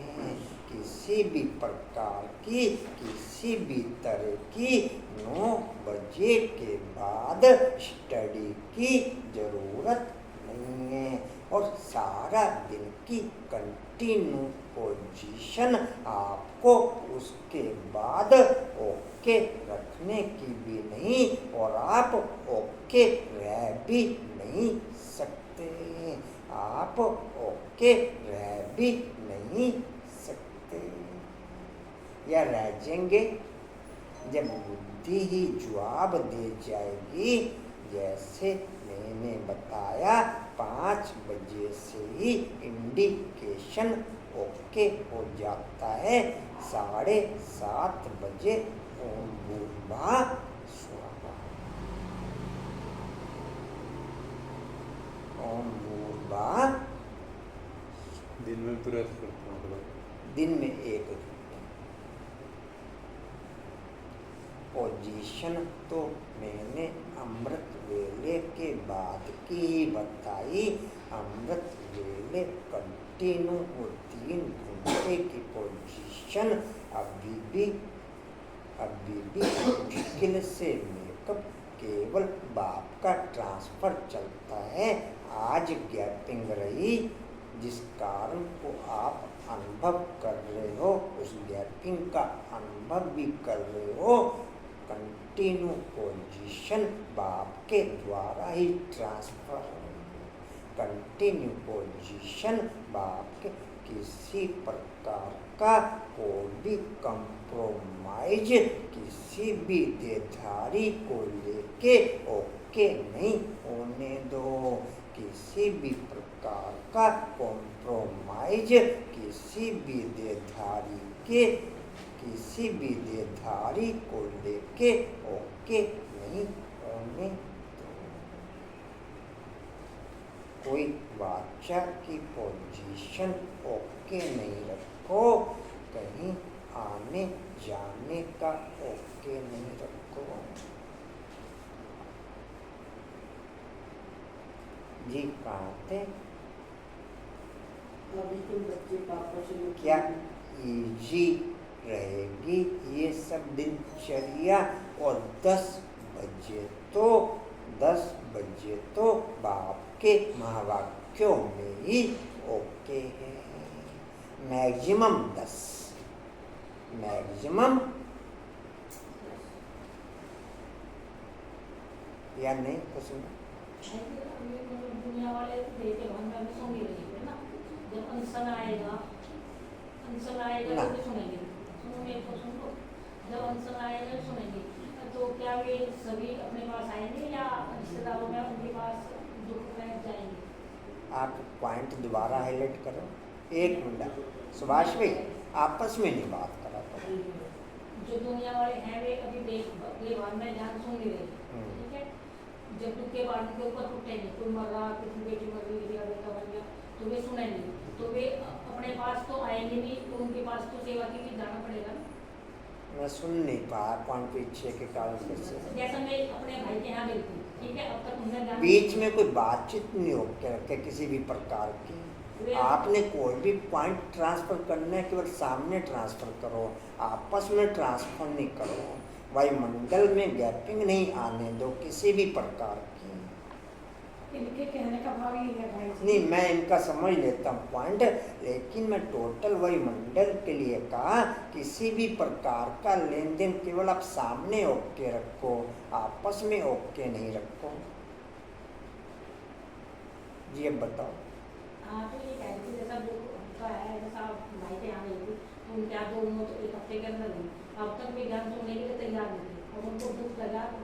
किसी भी प्रकार की किसी भी तरह की 9 बजे के बाद स्टडी की जरूरत नहीं है। और सारा दिन की कंटिन्यू पोजीशन आपको उसके बाद ओके रखने की भी नहीं, और आप ओके रह भी नहीं सकते। आप ओके रह भी नहीं सकते, या रह जाएंगे जब बुद्धि ही जवाब दे जाएगी। जैसे मैंने बताया 5 बजे से ही इंडिकेशन ओके हो जाता है। 7:30 बजे ओम भूर्भुवः स्वः। ओम भूर्भुवः दिन में तुरंत करता हूँ मतलब दिन में 1 घंटा। पोजीशन तो मैंने अमृत वेले के बाद की ही बताई। अमृत वेले कंटिन्यू वो 3 घंटे की पोजीशन अभी भी मुश्किल से मेकअप केवल बाप का ट्रांसफर चलता है। आज गैपिंग रही, जिस कारण को आप अनुभव कर रहे हो उस गैपिंग का अनुभव भी कर रहे हो। कंटिन्यू पोजीशन बाप के द्वारा ही ट्रांसफर, कंटिन्यू पोजीशन बाप के किसी प्रकार का कोई भी कंप्रोमाइज किसी भी देहधारी को लेके ओके नहीं होने दो। किसी भी प्रकार का कॉम्प्रोमाइज किसी भी देहधारी को लेके ओके नहीं होने दो। कोई वाचा की पोजीशन ओके नहीं रखो, कहीं आने जाने का ओके नहीं रखो। जी कहाँ थे? अभी तुम बच्चे पापा से क्या इजी रहेगी ये सब दिनचर्या? और 10 बजे तो बाप के महावाक्यों में ही ओके है। मैक्सिमम 10, मैक्सिमम या नहीं कुछ नहीं। दुनिया वाले देते हम में सुन रही है ना, जब अनशन आएगा तो सुनेंगे, सुनोगे तो सुन लो, जब अनशन आएगा सुनेंगे। तो क्या वे सभी अपने पास आएंगे या रिश्तेदारों में उनके पास दुख में जाएंगे? आप पॉइंट दोबारा हाईलाइट करो। 1 मिनट सुभाष भाई, आपस में नहीं बात करा करो। जो दुनिया वाले हैं वे अभी देखभाल में ध्यान सुन नहीं रहे, ठीक है। जब दुख के बाद के ऊपर उठेंगे, कोई मर रहा, किसी बेटी मर गई या बेटा मर गया, तो वे सुनेंगे। तो वे अपने पास तो आएंगे नहीं, तो उनके पास तो सेवा के लिए जाना पड़ेगा ना। मैं सुन नहीं पाया पॉइंट पीछे के कारण से। जैसा मैं अपने भाई के यहाँ गई थी, ठीक है, अब तक उन्हें जाना बीच में कोई बातचीत नहीं हो के रखे किसी भी प्रकार की। आपने कोई भी पॉइंट ट्रांसफर करना है केवल सामने ट्रांसफर करो, आपस में ट्रांसफर नहीं करो। वायुमंडल में गैपिंग नहीं आने दो किसी भी प्रकार की। इनके कहने का भाव ये है भाई जी। नहीं, मैं इनका समझ लेता हूँ पॉइंट, लेकिन मैं टोटल वायुमंडल के लिए कहा किसी भी प्रकार का लेन देन केवल आप सामने ओके रखो, आपस में ओके नहीं रखो। जी अब बताओ। हाँ, तो ये कह रही थी जैसा जो उनका है, जैसा भाई के यहाँ गई थी, तो उनके यहाँ 2 तो 1 हफ्ते के अंदर गई, अब तक भी ज्ञान सुनने के लिए तैयार नहीं थे। और उनको दुख लगा तो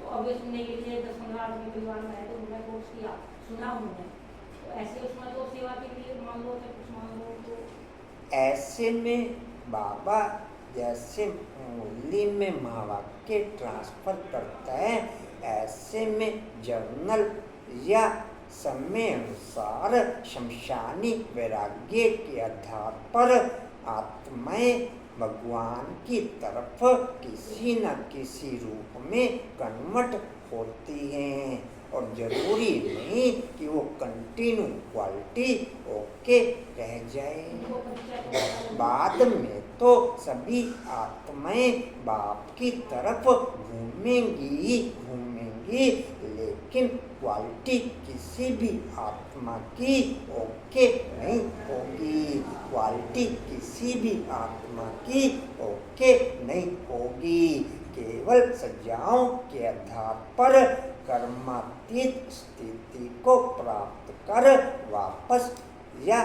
अब वे सुनने के लिए 10-15 आदमी परिवार में आए, तो उन्होंने कोर्स किया, सुना उन्होंने। तो ऐसे उसमें तो सेवा के लिए मान लो चाहे कुछ मान लो, तो ऐसे में बाबा जैसे मुरली में महावाक्य ट्रांसफर करता है, ऐसे में जर्नल या समय अनुसार शमशानी वैराग्य के आधार पर आत्माएं भगवान की तरफ किसी न किसी रूप में कन्वर्ट होती हैं। और जरूरी नहीं कि वो कंटिन्यू क्वालिटी ओके रह जाए। बाद में तो सभी आत्माएं बाप की तरफ घूमेंगी, लेकिन क्वालिटी किसी भी आत्मा की ओके नहीं होगी, क्वालिटी किसी भी आत्मा की ओके नहीं होगी। केवल सज्जाओं के आधार पर कर्मातीत स्थिति को प्राप्त कर वापस या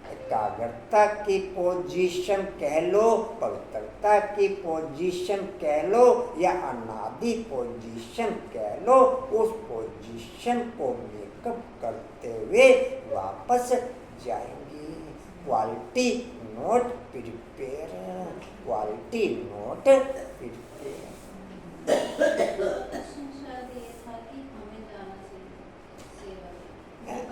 एकाग्रता पवित्रता की पोजीशन कह लो, पवित्रता की पोजीशन कह लो या अनादि पोजीशन कह लो, उस पोजीशन को मेकअप करते हुए वापस जाएंगे। Quality note prepare, quality note prepare.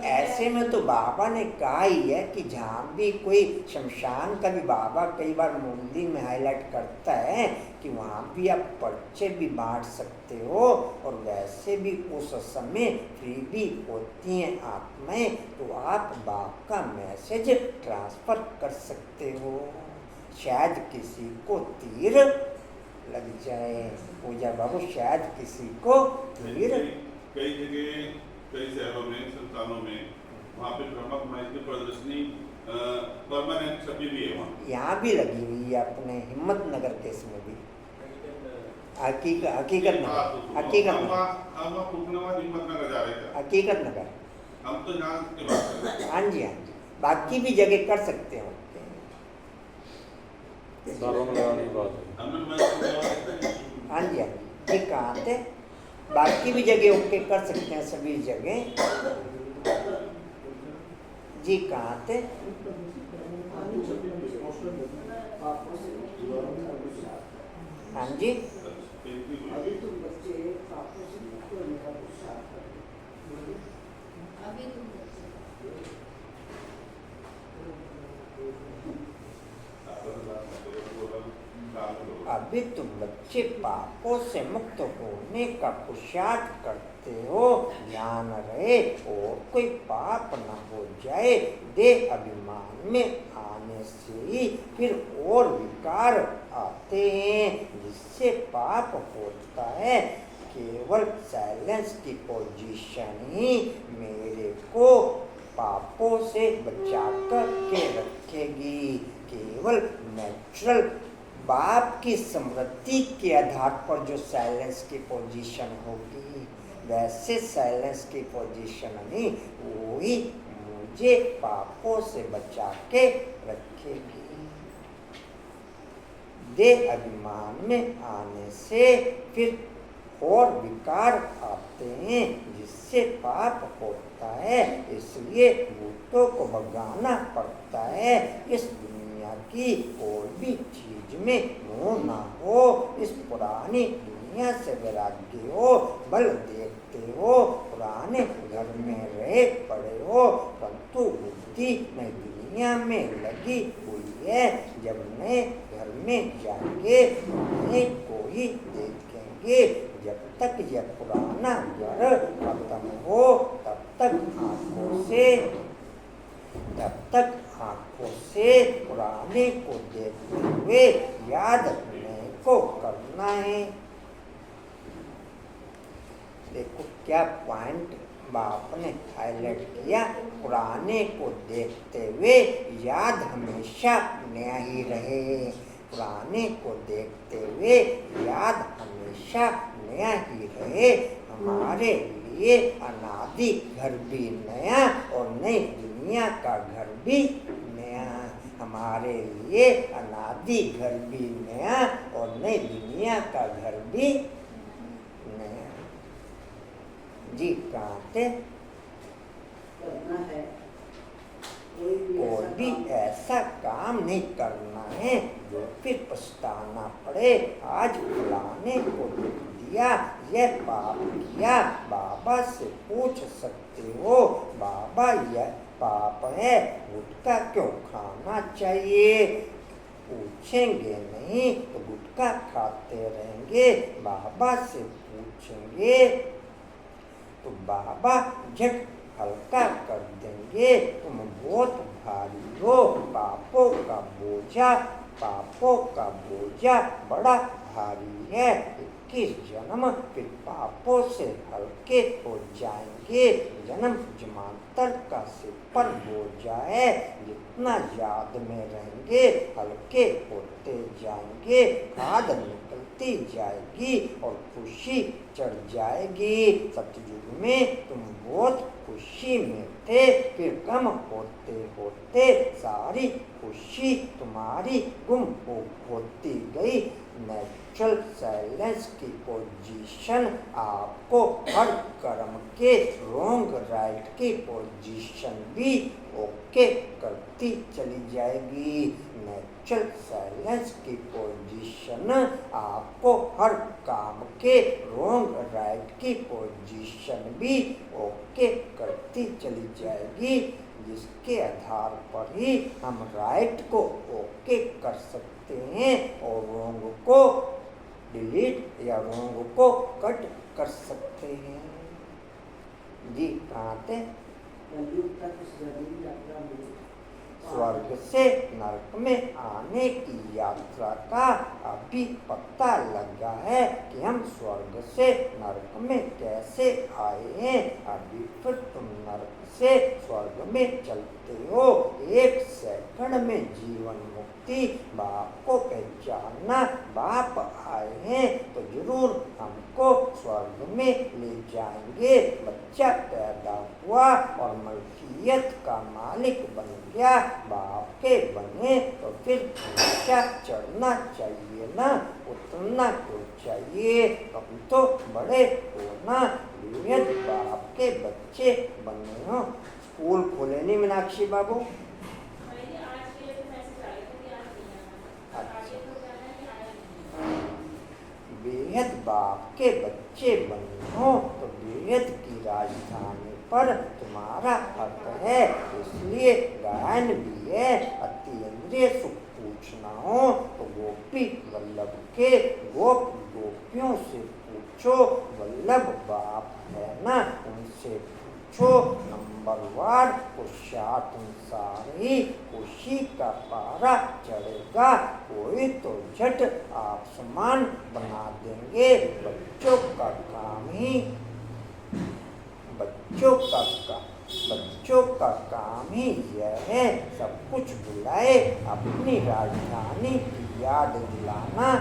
ऐसे में तो बाबा ने कहा ही है कि जहाँ भी कोई शमशान का भी बाबा कई बार मुंदी में हाईलाइट करता है कि वहाँ भी आप पर्चे भी बांट सकते हो, और वैसे भी उस समय फ्री भी होती हैं आत्माएं, तो आप बाप का मैसेज ट्रांसफर कर सकते हो। शायद किसी को तीर लग जाए, पूजा बाबू, शायद किसी को तीर। कई जगह, कई शहरों में, संस्थानों में, वहाँ पे ब्रह्मा कुमारी की प्रदर्शनी परमानेंट छपी भी है। वहाँ यहाँ भी लगी हुई है अपने हिम्मत नगर केस में भी। हकीकत नगर, हकीकत नगर, हम तो यहाँ की बात कर रहे हैं। हाँ जी, हाँ जी, बाकी भी जगह कर सकते हो। दारों में लगाने की बात है। हाँ जी, हाँ जी, ये कहाँ थे, बाकी भी जगह ओके कर सकते हैं, सभी जगह जी। कहाँ थे? हाँ जी, अभी तुम बच्चे पापों से मुक्त होने का पुरुषार्थ करो। अभी तुम अभी तुम बच्चे पापों से मुक्त होने का पुरुषार्थ करते हो, ध्यान रहे और कोई पाप न हो जाए। देह अभिमान में आने से ही फिर और विकार आते हैं, जिससे पाप होता है। केवल साइलेंस की पोजीशन ही मेरे को पापों से बचा कर के रखेगी। केवल नेचुरल बाप की स्मृति के आधार पर जो साइलेंस की पोजीशन होगी, वैसे साइलेंस की पोजीशन नहीं, वही मुझे पापों से बचा के रखेगी। देह अभिमान में आने से फिर और विकार आते हैं, जिससे पाप होता है। इसलिए भूतों को भगाना पड़ता है। इस दुनिया की कोई भी चीज में मोह ना हो, इस पुरानी दुनिया से वैराग्य हो। बल देखते हो, पुराने घर में रहे पड़े हो, परंतु बुद्धि नई दुनिया में लगी हुई है। जब नए घर में जाएंगे, नए को ही देखेंगे। जब तक यह पुराना घर खत्म हो, तब तक आंखों से पुराने को देखते हुए याद नए को करना है। देखो क्या पॉइंट बाप ने हाईलाइट किया, पुराने को देखते हुए याद हमेशा नया ही रहे। पुराने को देखते हुए याद हमेशा नया ही रहे। हमारे लिए अनादि घर भी नया और नई दुनिया का घर भी नया। हमारे लिए अनादि घर भी नया और नई दुनिया का घर भी नया। जी कहाँ थे? करना है, कोई भी ऐसा काम नहीं करना है जो फिर पछताना पड़े। आज फलाने को दुख दिया, यह पाप किया, बाबा से पूछ सकते हो, बाबा यह पाप है, गुटखा क्यों खाना चाहिए? पूछेंगे नहीं तो गुटखा खाते रहेंगे। बाबा से पूछेंगे तो बाबा झट हल्का कर देंगे। तुम बहुत भारी हो, पापों का बोझा बड़ा भारी है। 21 जन्म फिर पापों से हल्के हो जाएंगे। जन्म जन्मांतर का सिर पर बोझा है, जितना याद में रहेंगे हल्के होते जाएंगे। खाद निकलती जाएगी और खुशी चढ़ जाएगी। सतयुग में तुम बहुत खुशी में थे, फिर कम होते होते सारी खुशी तुम्हारी गुम होती गई। नेचुरल साइलेंस की पोजीशन आपको हर कर्म के रॉन्ग राइट की पोजीशन भी ओके करती चली जाएगी। नेचुरल साइलेंस की पोजीशन आपको हर काम के रॉन्ग राइट की पोजीशन भी ओके करती चली जाएगी, जिसके आधार पर ही हम राइट को ओके कर सकते हैं और रॉन्ग को डिलीट या रॉन्ग को कट कर सकते हैं। जी कहाँ थे? कलयुग तक इस जरूरी यात्रा में स्वर्ग से नरक में आने की यात्रा का अभी पता लगा है कि हम स्वर्ग से नरक में कैसे आए हैं। अभी फिर तुम नरक से स्वर्ग में चलते हो। 1 सेकंड में जीवन मुक्ति बाप को पहचानना। बाप आए हैं तो जरूर हमको स्वर्ग में ले जाएंगे। बच्चा पैदा हुआ और मलकियत का मालिक बन गया, बाप के बने तो फिर नीचा चढ़ना चाहिए ना, उतरना क्यों चाहिए? तुम तो बड़े हो ना, बेहद बाप के बच्चे बने हो। स्कूल खोले नहीं मीनाक्षी बाबू? बेहद बाप के बच्चे बने हो तो बेहद की राजधानी पर तुम्हारा हक है, इसलिए गायन भी है। अतीन्द्रिय सुख पूछना हो तो गोपी वल्लभ के गोप गोपियों से पूछो। वल्लभ बाप है ना, उनसे पूछो। नंबर 1 पुरुषार्थ ही खुशी का पारा चढ़ेगा। कोई तो झट आप समान बना देंगे। बच्चों का काम ही यह है, सब कुछ भुलाए अपनी राजधानी की याद दिलाना।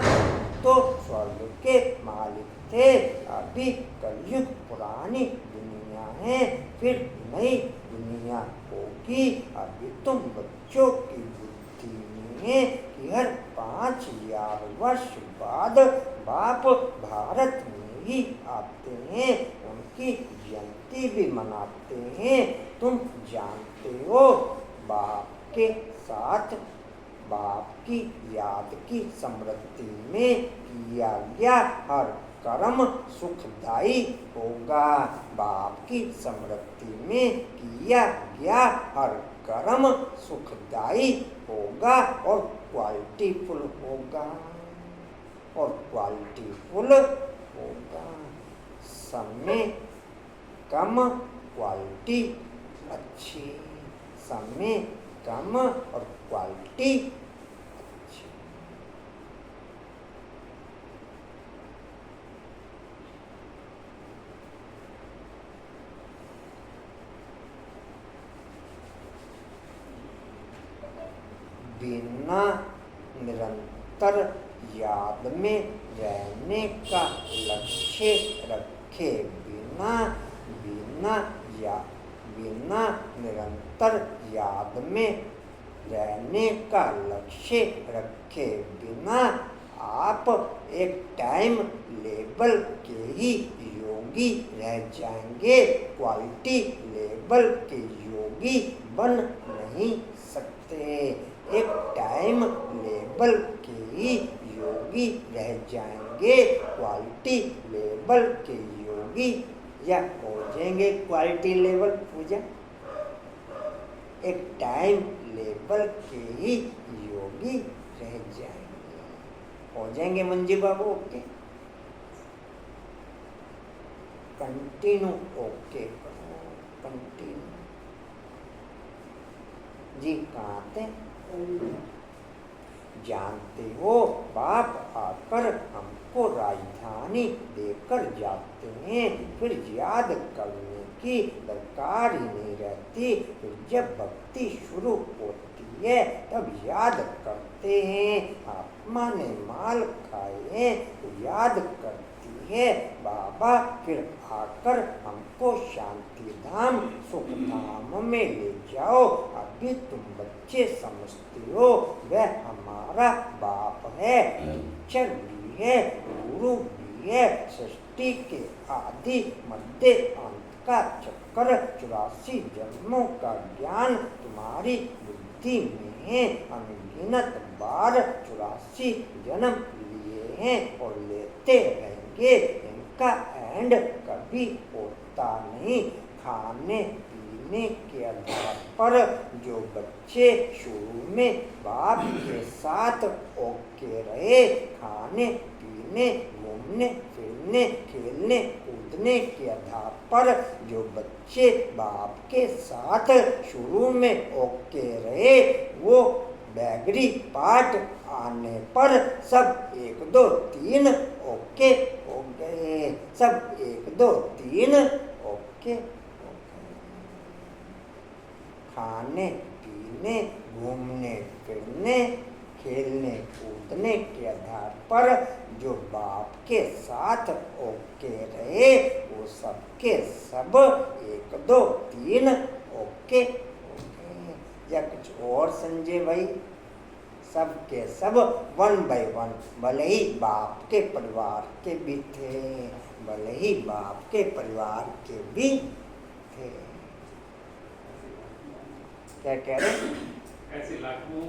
तो स्वर्ग के मालिक थे, अभी कलयुग पुरानी दुनिया है, फिर नई दुनिया होगी। अभी तुम बच्चों की बुद्धि में है कि हर 5000 वर्ष बाद बाप भारत में ही आते हैं, उनकी जयंती भी मनाते हैं। तुम जानते हो बाप के साथ बाप की याद की स्मृति में किया गया हर कर्म सुखदायी होगा। बाप की स्मृति में किया गया हर कर्म सुखदायी होगा और क्वालिटीफुल होगा होगा। समय कम क्वालिटी अच्छी, समय कम और क्वालिटी अच्छी। बिना निरंतर याद में रहने का लक्ष्य रखे, बिना निरंतर याद में रहने का लक्ष्य रखे बिना आप एक टाइम लेवल के ही योगी रह जाएंगे, क्वालिटी लेवल के योगी बन नहीं सकते। एक टाइम लेवल के ही योगी रह जाएंगे, क्वालिटी लेवल के योगी या हो जाएंगे। क्वालिटी लेवल पूजा एक टाइम लेवल के ही योगी रह जाएंगे, हो जाएंगे मंजी बाबू। ओके, कंटिन्यू ओके करो, कंटिन्यू। जी कहाँ थे? जानते हो बाप आकर हमको राजधानी देकर जाते हैं, फिर याद करने की दरकार ही नहीं रहती। फिर जब भक्ति शुरू होती है तब याद करते हैं। आत्मा ने माल खाए हैं तो याद करती है बाबा, फिर आकर हमको शांति धाम सुख धाम में ले जाओ। अभी तुम बच्चे समझते हो वह हमारा बाप है, टीचर भी है, गुरु भी है। सृष्टि के आदि मध्य अंत का चक्कर 84 जन्मों का ज्ञान तुम्हारी बुद्धि में है। अनगिनत बार 84 जन्म लिए हैं और लेते रहेंगे। इनका एंड कभी होता नहीं। खाने पीने के आधार पर जो बच्चे शुरू में बाप के साथ ओके रहे, खाने पीने, घूमने फिरने, खेलने कूदने के आधार पर जो बच्चे बाप के साथ शुरू में ओके रहे, वो बैगरी पाठ आने पर सब 1 2 3 ओके हो गए। सब 1 2 3 ओके हो गए। खाने पीने, घूमने फिरने, खेलने कूदने के आधार पर जो बाप के साथ ओके रहे, वो सबके सब 1 2 3 ओके हो गए। या कुछ और संजय भाई? सब के सब 1 by 1, भले ही बाप के परिवार के भी थे, भले ही बाप के परिवार के भी थे। क्या कह रहे? ऐसे लाखों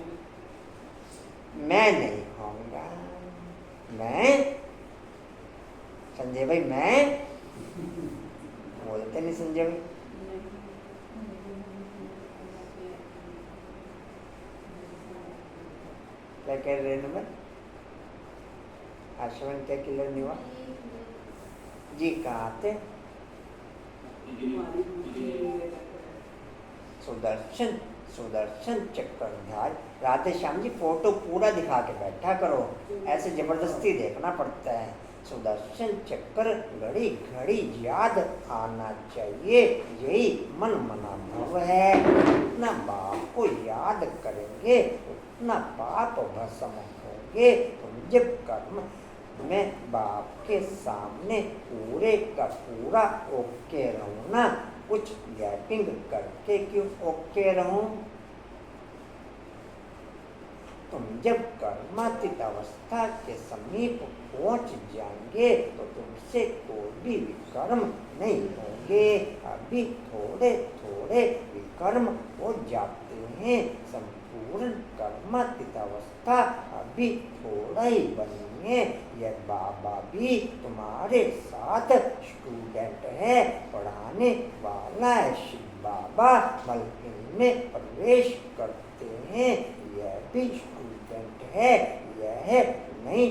मैं नहीं होऊंगा। मैं संजय भाई, मैं बोलते नहीं संजय भाई। क्या कह रहे हैं? आश्रम क्या क्लियर नहीं हुआ जी? कहाँ थे? सुदर्शन सुदर्शन चक्रधारी। राधे श्याम जी फोटो पूरा दिखा के बैठा करो, ऐसे जबरदस्ती देखना पड़ता है। सुदर्शन चक्र घड़ी घड़ी याद आना चाहिए, यही मन मना भव है। उतना बाप को याद करेंगे उतना पाप भस्म होंगे। तुम जब कर्म में बाप के सामने पूरे का पूरा ओके रहूं ना, कुछ गैपिंग करके क्यों ओके रहूं? तुम जब कर्मातीत अवस्था के समीप पहुंच जाएंगे तो तुमसे कोई भी विकर्म नहीं होंगे। अभी थोड़े थोड़े विकर्म हो जाते हैं। संपूर्ण कर्मातीत अवस्था अभी थोड़ा ही बनी है। यह बाबा भी तुम्हारे साथ स्टूडेंट है, पढ़ाने वाला है। शिव बाबा मलकिन में प्रवेश करते हैं, यह भी स्टूडेंट है। यह नई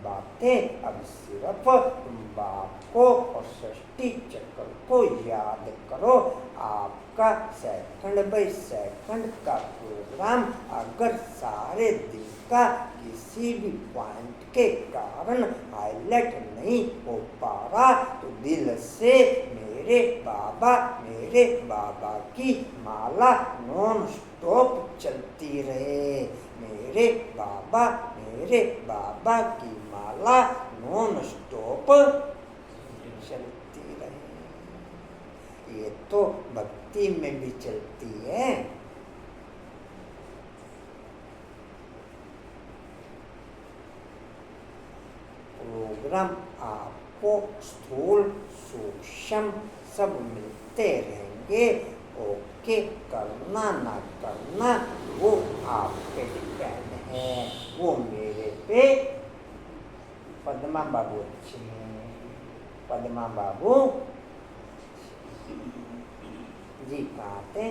बातें अब सिर्फ तुम बाप को और सृष्टि चक्र को याद करो। आपका सेकंड बाय सेकंड का प्रोग्राम अगर सारे दिन का किसी भी पॉइंट के कारण हाईलाइट नहीं हो पा रहा तो दिल से मेरे बाबा की माला नॉन स्टॉप चलती रहे। मेरे बाबा की माला नॉन स्टॉप चलती रहे। ये तो भक्ति में भी चलती है। प्रोग्राम आपको स्थूल सूक्ष्म सब मिलते रहेंगे। ओके करना ना करना वो आप पे डिपेंड है, वो मेरे पे। पद्मा बाबू अच्छी हैं, पद्मा बाबू जी कहाँ थे?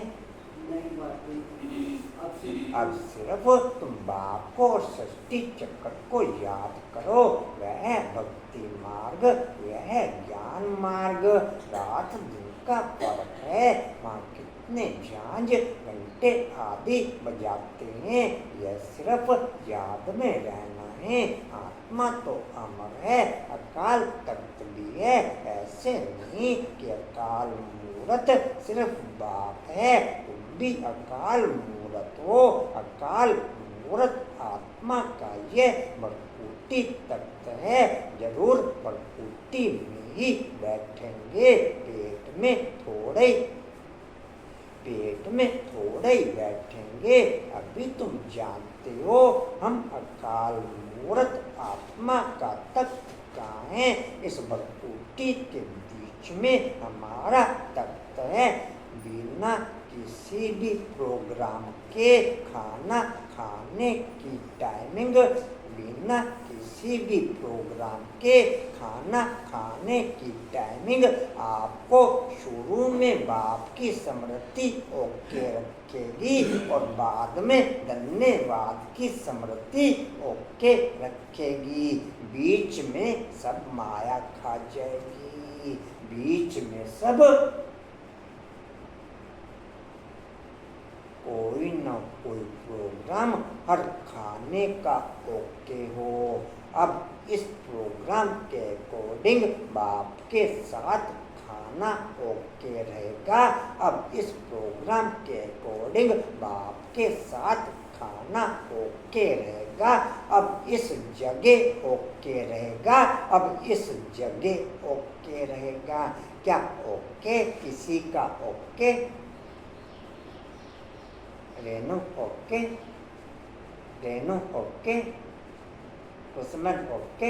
अब सिर्फ तुम बाप को और सृष्टि चक्र को याद करो। वह भक्ति मार्ग, यह ज्ञान मार्ग। रात दिन का फर्क है। वहाँ कितने झांझ घंटे आदि बजाते हैं, यह सिर्फ याद में रहना है। आत्मा तो अमर है, अकाल तख्त भी है। ऐसे नहीं कि अकाल मूरत सिर्फ बाप है, तुम भी अकाल मूरत हो। अकाल मूरत आत्मा का यह भरपूटी तत्व है। जरूर भरपूटी में ही बैठेंगे, पेट में थोड़े ही बैठेंगे। अभी तुम जानते हो हम अकाल मूर्त आत्मा का तत्व कहाँ है। इस भरपूटी के बीच में हमारा तत्व है। बिना किसी भी प्रोग्राम के खाना खाने की टाइमिंग, बिना किसी भी प्रोग्राम के खाना खाने की टाइमिंग आपको शुरू में बाप की स्मृति ओके रखेगी और बाद में धन्यवाद की स्मृति ओके रखेगी। बीच में सब माया खा जाएगी, बीच में सब कोई न कोई प्रोग्राम हर खाने का ओके हो। अब इस प्रोग्राम के अकॉर्डिंग बाप के साथ खाना ओके रहेगा। अब इस प्रोग्राम के अकॉर्डिंग बाप के साथ खाना ओके रहेगा। अब इस जगह ओके रहेगा। अब इस जगह ओके रहेगा। क्या ओके? किसी का okay? Renu okay? Renu okay? Kusuman okay?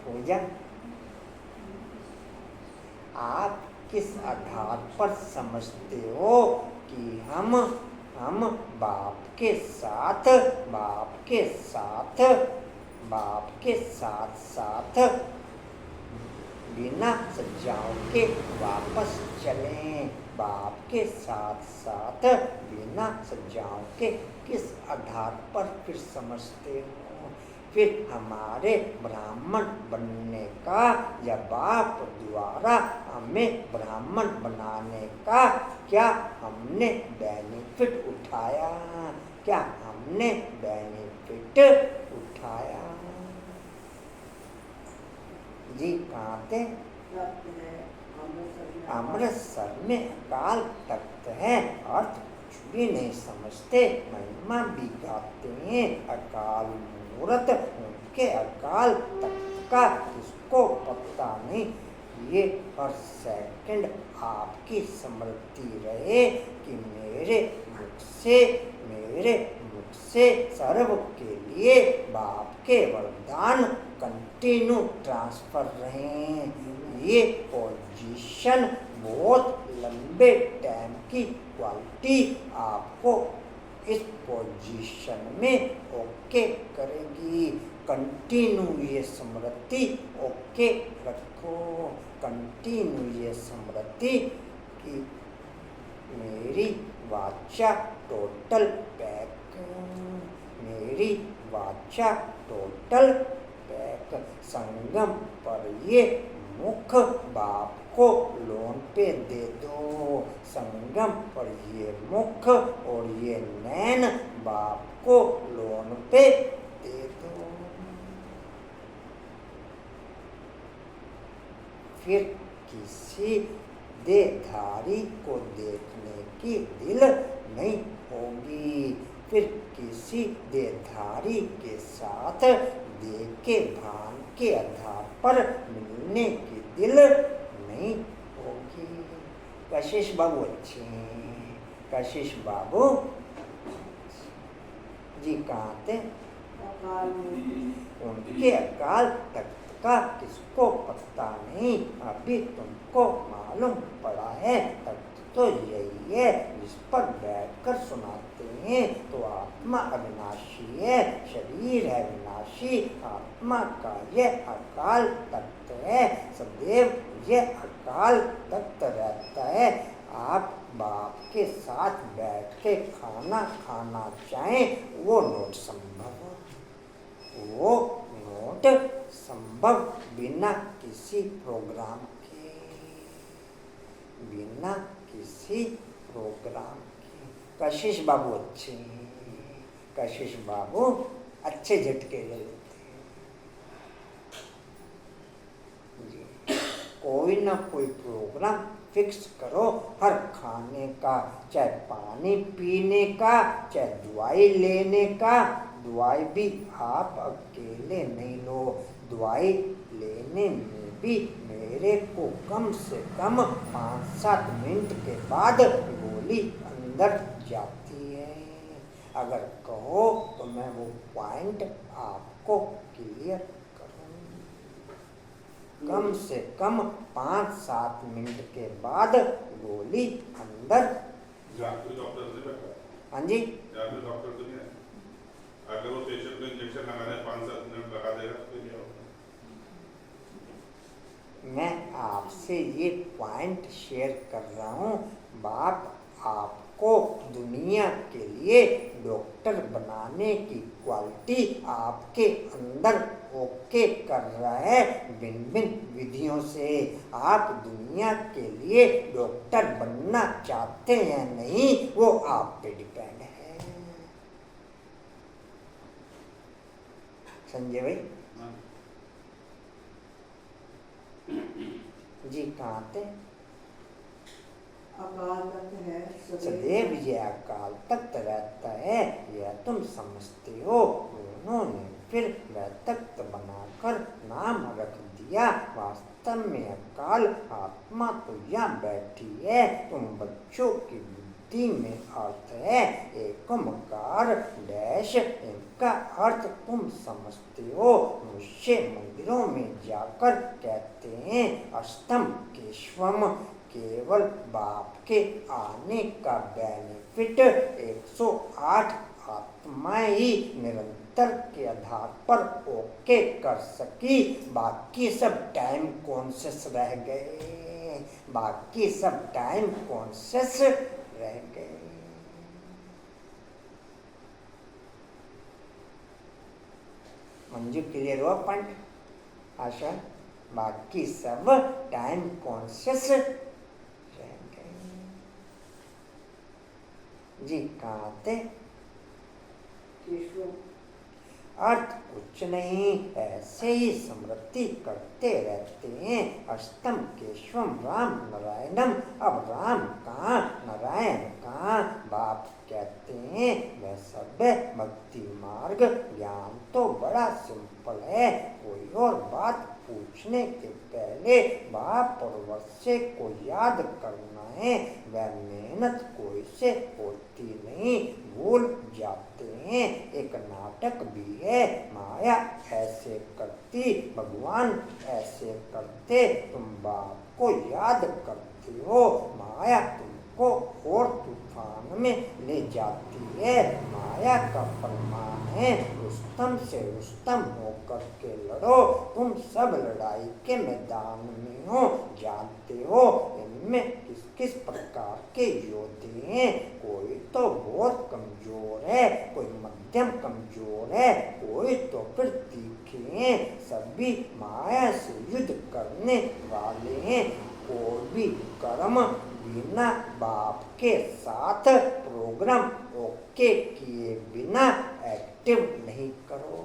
Pooja, आप किस आधार पर समझते हो कि हम बाप के साथ बिना सज्जाओं के वापस चलें? बाप के साथ बिना सज्जाओं के किस आधार पर फिर समझते हो? फिर हमारे ब्राह्मण बनने का या बाप द्वारा हमें ब्राह्मण बनाने का क्या हमने बेनिफिट उठाया? क्या हमने बेनिफिट उठाया? जी कहाँ थे? अमृतसर में अकाल तख्त है। अर्थ कुछ भी नहीं समझते, महिमा भी गाते हैं। अकाल मूर्त उनके अकाल तख्त का किसको पता नहीं। ये हर सेकंड आपकी स्मृति रहे कि मेरे मुख से सर्व के लिए बाप के वरदान कंटिन्यू ट्रांसफर रहे। ये पोजीशन बहुत लंबे टाइम की क्वालिटी आपको इस पोजीशन में ओके करेगी। कंटिन्यू ये स्मृति ओके रखो। कंटिन्यू ये स्मृति कि मेरी वाचा टोटल पैक, मेरी वाचा टोटल पैक। संगम पर ये मुख बाप को लोन पे दे दो। संगम पर ये मुख और ये नैन बाप को लोन पे दे दो। फिर किसी देहधारी को देखने की दिल नहीं होगी। फिर किसी देहधारी के साथ देखे भान के आधार पर मिलने की दिल नहीं होगी। कशिश बाबू अच्छे हैं। कशिश बाबू जी कहाँ थे? उनके अकाल तख्त का किसको पता नहीं। अभी तुमको मालूम पड़ा है। तख्त तो यही है जिस पर बैठकर सुनाते हैं। तो आत्मा अविनाशी है, शरीर है विनाशी। आत्मा का यह अकाल तख्त है, सदैव यह अकाल तख्त रहता है। आप बाप के साथ बैठ के खाना खाना चाहें वो नोट संभव बिना किसी प्रोग्राम के, बिना किसी प्रोग्राम के। कशिश बाबू अच्छे हैं। कशिश बाबू अच्छे झटके ले लेते हैं जी। कोई न कोई प्रोग्राम फिक्स करो, हर खाने का, चाहे पानी पीने का, चाहे दवाई लेने का। दवाई भी आप अकेले नहीं लो, दवाई लेने में भी मेरे को कम से कम 5-7 मिनट के बाद गोली अंदर जाती है। अगर कहो तो मैं वो पॉइंट आपको क्लियर करूं। कम से कम 5-7 मिनट के बाद गोली अंदर। डॉक्टर से बैठा, हाँ जी, डॉक्टर तो नहीं है। अगर वो पेशेंट को इंजेक्शन लगाना है 5-7 मिनट लगा देगा तो क्या होगा? मैं आपसे ये पॉइंट शेयर कर रहा हूँ। बाप आपको दुनिया के लिए डॉक्टर बनाने की क्वालिटी आपके अंदर ओके कर रहा है भिन्न-भिन्न विधियों से। आप दुनिया के लिए डॉक्टर बनना चाहते हैं नहीं, वो आप पे डिपेंड है। संजय भाई जी कहाँ थे? अकाल तख्त है सदैव ये अकाल तख्त रहता है, यह तुम समझते हो। उन्होंने फिर वह तख्त बनाकर नाम रख दिया, वास्तव में अकाल आत्मा तो यहाँ बैठी है। तुम बच्चों की बुद्धि में अर्थ है एक ओंकार डैश, इनका अर्थ तुम समझते हो। मुझसे मंदिरों में जाकर कहते हैं अष्टम केशवम, केवल बाप के आने का बेनिफिट 108 आत्माएं ही निरंतर के आधार पर ओके कर सकी। बाकी सब टाइम कॉन्शियस रह गए, बाकी सब टाइम कॉन्शियस रह गए। मंजू क्लियर हुआ पॉइंट? आशा, बाकी सब टाइम कॉन्शियस रह गए। जी कहाँ थे? अर्थ कुछ नहीं, ऐसे ही स्मृति करते रहते हैं। अष्टम केशवम राम नारायणम। अब राम कहाँ, नारायण कहाँ? बाप कहते हैं वह सब भक्ति मार्ग। ज्ञान तो बड़ा सिंपल है। कोई और बात पूछने के पहले बाप और वर्षे को याद करना है। वह मेहनत कोई से होती नहीं, भूल जाते हैं। एक नाटक भी है, माया ऐसे करती, भगवान ऐसे करते। तुम बाप को याद करते हो, माया तुमको और तूफान में ले जाती है। माया का फरमान है रुस्तम से रुस्तम होकर के लड़ो। तुम सब लड़ाई के मैदान में हो, जानते हो इनमें किस किस प्रकार के योद्धे हैं। कोई तो बहुत कमजोर है, कोई मध्यम कमजोर है, कोई तो फिर तीखे हैं। सभी माया से युद्ध करने वाले हैं। कोई भी कर्म बिना बाप के साथ प्रोग्राम ओके किए बिना एक्टिव नहीं करो।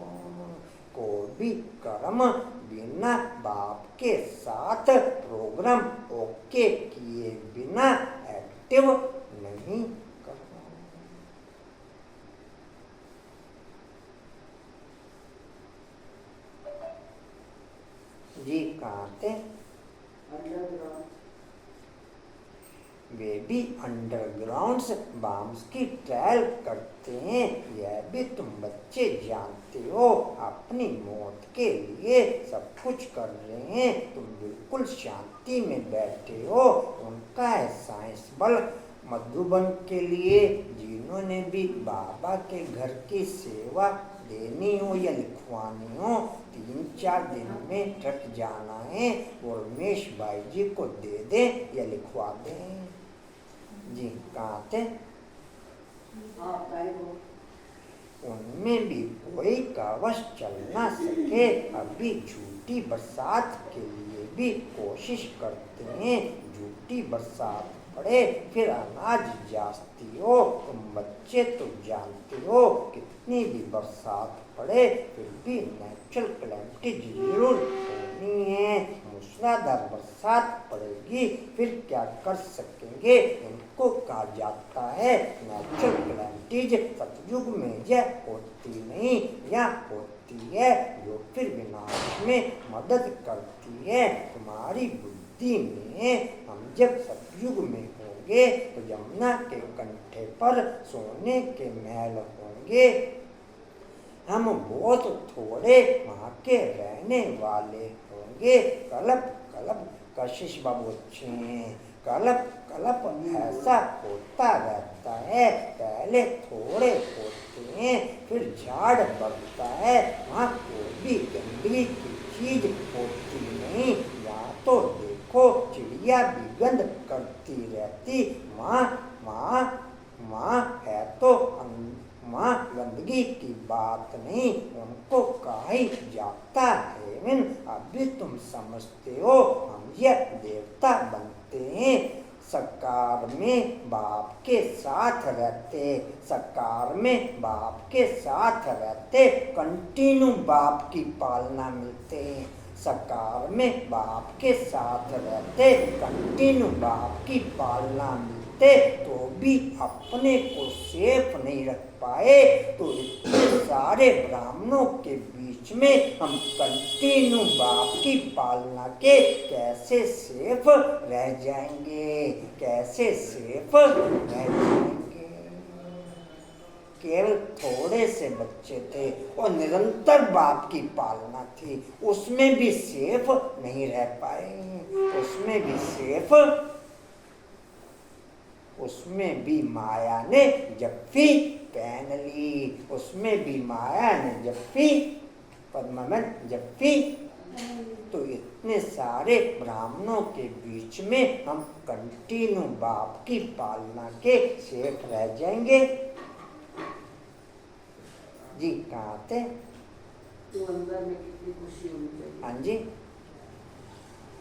कोई भी कर्म बिना बाप के साथ प्रोग्राम ओके किए बिना एक्टिव नहीं करो। जी कहाँ थे? वे भी अंडरग्राउंड बॉम्ब्स की ट्रायल करते हैं। यह भी तुम बच्चे जानते हो। अपनी मौत के लिए सब कुछ कर रहे हैं। तुम बिल्कुल शांति में बैठे हो। उनका है साइंस बल। मधुबन के लिए जिन्होंने भी बाबा के घर की सेवा देनी हो या लिखवानी हो, 3-4 दिन में ट्रक जाना है। वो रमेश भाई जी को दे दें या लिखवा दें। जी कहाँ थे? उनमें भी कोई कावश चल ना सके। अभी झूठी बरसात के लिए भी कोशिश करते हैं। झूठी बरसात पड़े फिर अनाज जाती हो। तुम बच्चे तो जानते हो कितनी भी बरसात पड़े फिर भी नेचुरल कैलेमिटी जरूर होनी है। मूसलाधार बरसात पड़ेगी, फिर क्या कर सकेंगे। इनको कहा जाता है नेचुरल कैलेमिटीज। सतयुग में यह होती नहीं या होती है जो फिर विनाश में मदद करती है। तुम्हारी बुद्धि में हम जब सतयुग में होंगे तो यमुना के कंठे पर सोने के महल होंगे। हम बहुत थोड़े वहाँ के रहने वाले होंगे। कल्प कल्प कशिश बाबूची, कल्प कल्प ऐसा होता रहता है। पहले थोड़े होते हैं, फिर झाड़ बढ़ता है। वहाँ कोई भी गंदगी की चीज होती नहीं। यहाँ तो देखो चिड़िया भी गंद करती रहती, वहाँ है तो वहाँ गंदगी की बात नहीं, उनको काहे जाता है। अभी तुम समझते हो हम यह देवता बनते हैं। सकार में बाप के साथ रहते, सकार में बाप के साथ रहते, कंटिन्यू बाप की पालना मिलते। सकार में बाप के साथ रहते, कंटिन्यू बाप की पालना मिलते, तो भी अपने को सेफ नहीं रख पाए। तो इतने सारे ब्राह्मणों के बीच में हम कंटिन्यू बाप की पालना के कैसे सेफ रह जाएंगे, कैसे सेफ रह जाएंगे। केवल थोड़े से बच्चे थे और निरंतर बाप की पालना थी, उसमें भी सेफ नहीं रह पाए। उसमें भी सेफ, उसमें भी माया ने जप्फी पहन ली, उसमें भी माया ने जप्फी पद्मन जप्फी। तो इतने सारे ब्राह्मणों के बीच में हम कंटिन्यू बाप की पालना के सेफ रह जाएंगे। जी कहाँ थे? तो अंदर में कितनी खुशी होनी चाहिए। हाँ जी,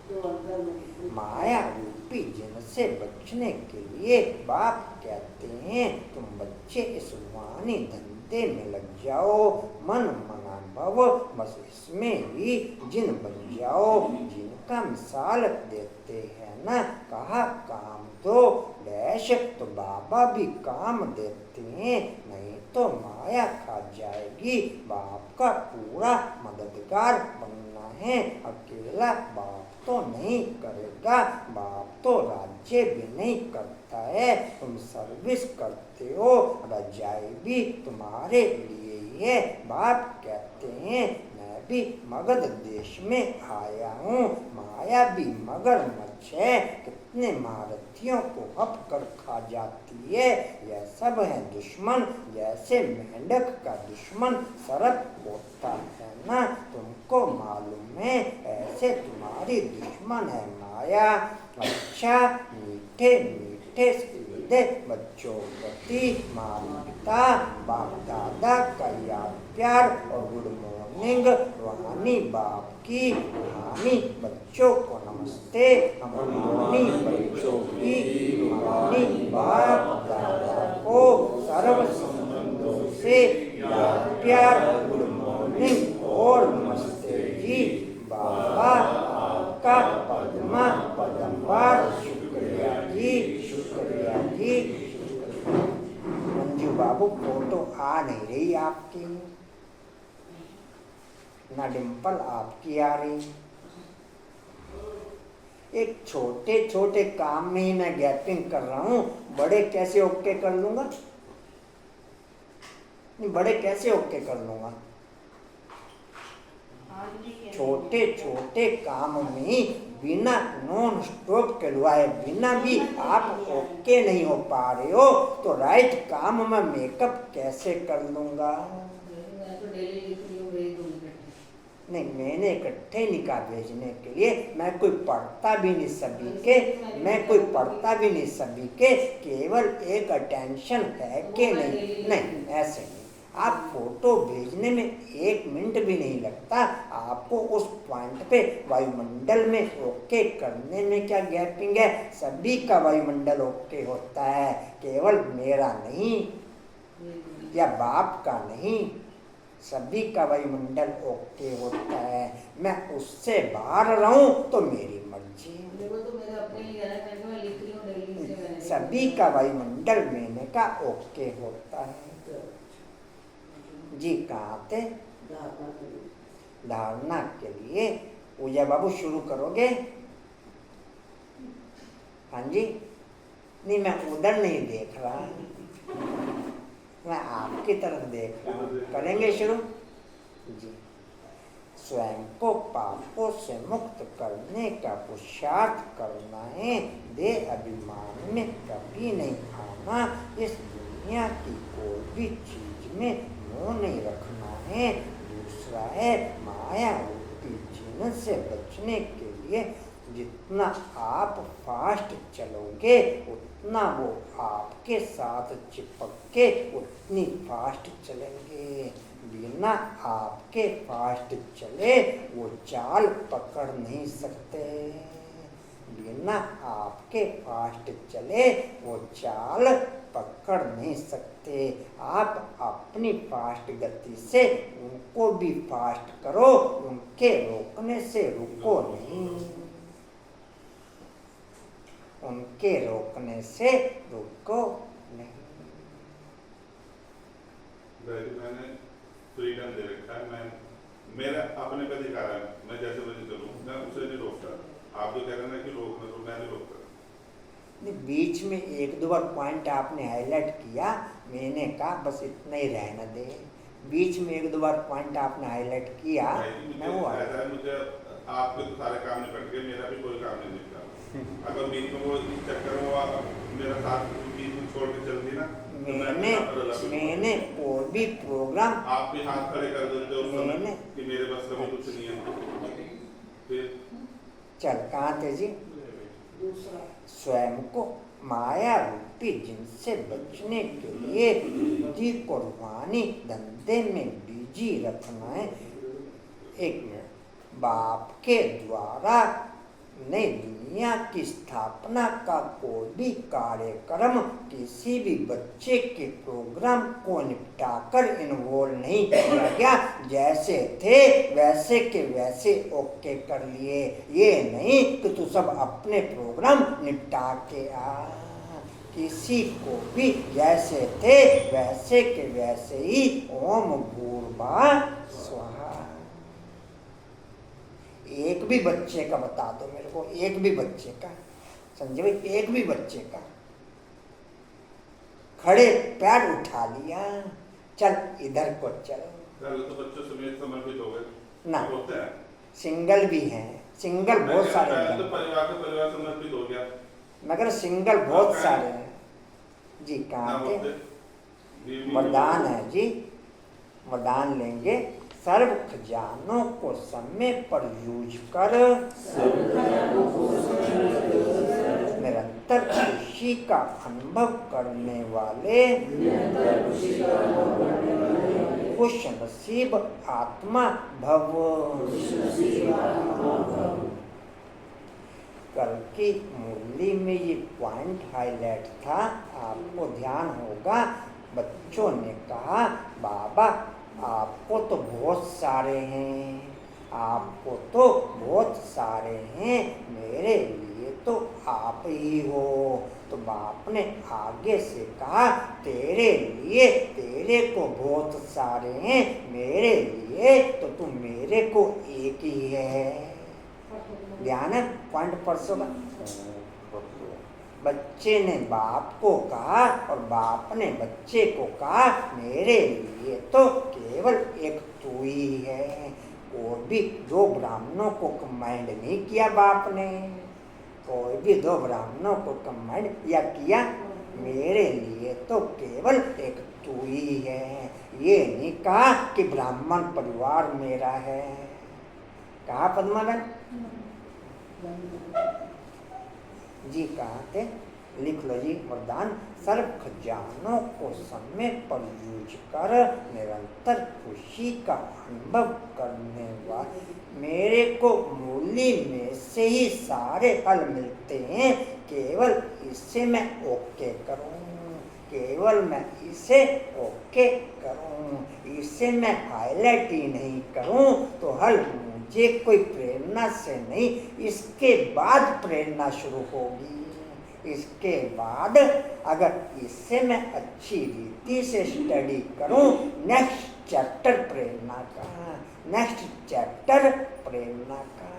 तो अंदर में माया रूपी जिनसे बचने के लिए बाप कहते हैं तुम बच्चे इस वाणी धंधे में लग जाओ, मन मना भव बस इसमें ही जिन बन जाओ। जिनका मिसाल देते हैं ना, कहा काम दो डैश, तो बाबा भी काम देते हैं, नहीं तो माया खा जाएगी। बाप का पूरा मददगार बनना है, अकेला बाप तो नहीं करेगा। बाप तो राज्य भी नहीं करता है, तुम सर्विस करते हो, रजाई भी तुम्हारे लिए ही है। बाप कहते हैं मैं भी मगध देश में आया हूँ, माया भी मगरमच्छ है, कितने महारथियों को हप कर खा जाती है। यह सब है दुश्मन, जैसे मेंढक का दुश्मन सर्प होता है ना, तुमको मालूम है, ऐसे तुम्हारी दुश्मन है माया। अच्छा मीठे मीठे सीधे बच्चों प्रति माता पिता बाप दादा का याद प्यार और गुड मॉर्निंग वाणी बाप की वाणी बच्चों को नमस्ते। हम वाणी बच्चों की वाणी बाप दादा को सर्व संबंधों से याद प्यार गुड मॉर्निंग और नमस्ते जी। बाबा आपका पद्मा पदमवार शुक्रिया जी, शुक्रिया जी, शुक्रिया। मंजू बाबू फोटो आ नहीं रही आपकी, ना डिम्पल आपकी आ रही। एक छोटे छोटे काम में ही मैं गैपिंग कर रहा हूँ, बड़े कैसे ओके कर लूंगा? नहीं बड़े कैसे ओके कर लूंगा? छोटे छोटे काम में बिना नॉन स्टॉप करवाए बिना भी आप ओके नहीं हो पा रहे हो, तो राइट काम में मेकअप कैसे कर लूंगा? नहीं मैंने इकट्ठे निकाह भेजने के लिए, मैं कोई पढ़ता भी नहीं सभी के, मैं कोई पढ़ता भी नहीं सभी के, केवल एक अटेंशन है कि नहीं, नहीं ऐसे नहीं। आप फोटो भेजने में 1 मिनट भी नहीं लगता, आपको उस पॉइंट पे वायुमंडल में ओके करने में क्या गैपिंग है? सभी का वायुमंडल ओके होता है, केवल मेरा नहीं या बाप का नहीं, सभी का वायुमंडल ओके होता है। मैं उससे बाहर रहूं तो मेरी मर्जी। देखो तो मेरे अपने लिए है, मैं लिख रही हूँ डेली से मैंने सभी का वायुमंडल मैंने का ओके होता है। जी कहाँ थे? धारणा के लिए। पूजा बाबू शुरू करोगे? हाँ जी। नहीं, मैं उधर नहीं देख रहा, मैं आपकी तरफ देख रहा हूँ। करेंगे शुरू? जी। स्वयं को पापों से मुक्त करने का पुरुषार्थ करना है। देह अभिमान में कभी नहीं आना। इस दुनिया की कोई भी चीज में मोह नहीं रखना है। दूसरा है माया रूपी जीवन से बचने के लिए जितना आप फास्ट चलोगे उतना वो आपके साथ चिपक के उतनी फास्ट चलेंगे। बिना आपके फास्ट चले वो चाल पकड़ नहीं सकते। बिना आपके फास्ट चले वो चाल पकड़ नहीं सकते। आप अपनी फास्ट गति से उनको भी फास्ट करो, उनके रोकने से रुको नहीं। उनके रोकने से रुको नहीं। मैंने फ्रीडम दे रखा है, मैं मेरा अपने पे अधिकार है, मैं जैसे बजे चलूँ, मैं उसे नहीं रोकता। आप जो कह रहे हैं ना कि रोकना, तो मैं नहीं रोकता। नहीं, बीच में एक दो बार पॉइंट आपने हाईलाइट किया, मैंने कहा बस इतना ही रहने दे। बीच में एक दो बार पॉइंट आपने हाईलाइट किया, मैं वो मुझे आपके तो सारे काम निपट गए, मेरा भी कोई काम नहीं निपटा। अगर बीच में वो इस चक्कर में मेरा साथ बीच में छोड़ के चलती ना, मैंने कोई भी प्रोग्राम आप भी हाथ खड़े कर देते हो उस समय कि मेरे बस का भी कुछ नहीं है। फिर चल कहाँ थे जी? स्वयं को माया रूपी जिनसे बचने के लिए बुद्धि को रूहानी धंधे में बिजी रखना है। एक मिनट। बाप के द्वारा नई दुनिया की स्थापना का कोई भी कार्यक्रम किसी भी बच्चे के प्रोग्राम को निपटाकर इन्वॉल्व नहीं किया गया। जैसे थे वैसे के वैसे ओके कर लिए। ये नहीं कि तू सब अपने प्रोग्राम निपटा के आ। किसी को भी जैसे थे वैसे के वैसे ही ओम भूर्भुवः स्वः। एक भी बच्चे का बता दो मेरे को, एक भी बच्चे का, संजय भाई, एक भी बच्चे का। खड़े पैर उठा लिया, चल इधर को चल। तो बच्चों समेत समर्पित हो गए ना, होते हैं। सिंगल भी हैं, सिंगल बहुत सारे हैं। तो परिवार समर्पित हो गया, मगर सिंगल बहुत सारे हैं जी। कहाँ थे? वरदान है जी, वरदान लेंगे। सर्व खजानों को समय पर यूज कर निरंतर खुशी का अनुभव करने वाले खुश नसीब आत्मा भव। कल की मुरली में ये पॉइंट हाईलाइट था, आपको ध्यान होगा। बच्चों ने कहा बाबा आपको तो बहुत सारे हैं, आपको तो बहुत सारे हैं, मेरे लिए तो आप ही हो। तो बाप ने आगे से कहा तेरे लिए तेरे को बहुत सारे हैं, मेरे लिए तो तुम मेरे को एक ही है। ध्यान है पॉइंट परसों का। बच्चे ने बाप को कहा और बाप ने बच्चे को कहा मेरे लिए तो केवल एक तू ही है। और भी दो ब्राह्मणों को कमांड नहीं किया बाप ने, कोई भी दो ब्राह्मणों को कमांड या किया, मेरे लिए तो केवल एक तू ही है। ये नहीं कहा कि ब्राह्मण परिवार मेरा है। कहा पद्माबेन जी? कहाँ थे? लिख लो जी वरदान। सर्व खजानों को समय पर यूज कर निरंतर खुशी का अनुभव करने वाले मेरे को मूली में से ही सारे फल मिलते हैं, केवल इससे मैं ओके करूं। केवल मैं इसे ओके करूं, इसे मैं हाईलाइट ही नहीं करूं तो हल मुझे कोई प्रेरणा से नहीं, इसके बाद प्रेरणा शुरू होगी। इसके बाद अगर इससे मैं अच्छी रीति से स्टडी करूं, नेक्स्ट चैप्टर प्रेरणा का, नेक्स्ट चैप्टर प्रेरणा का।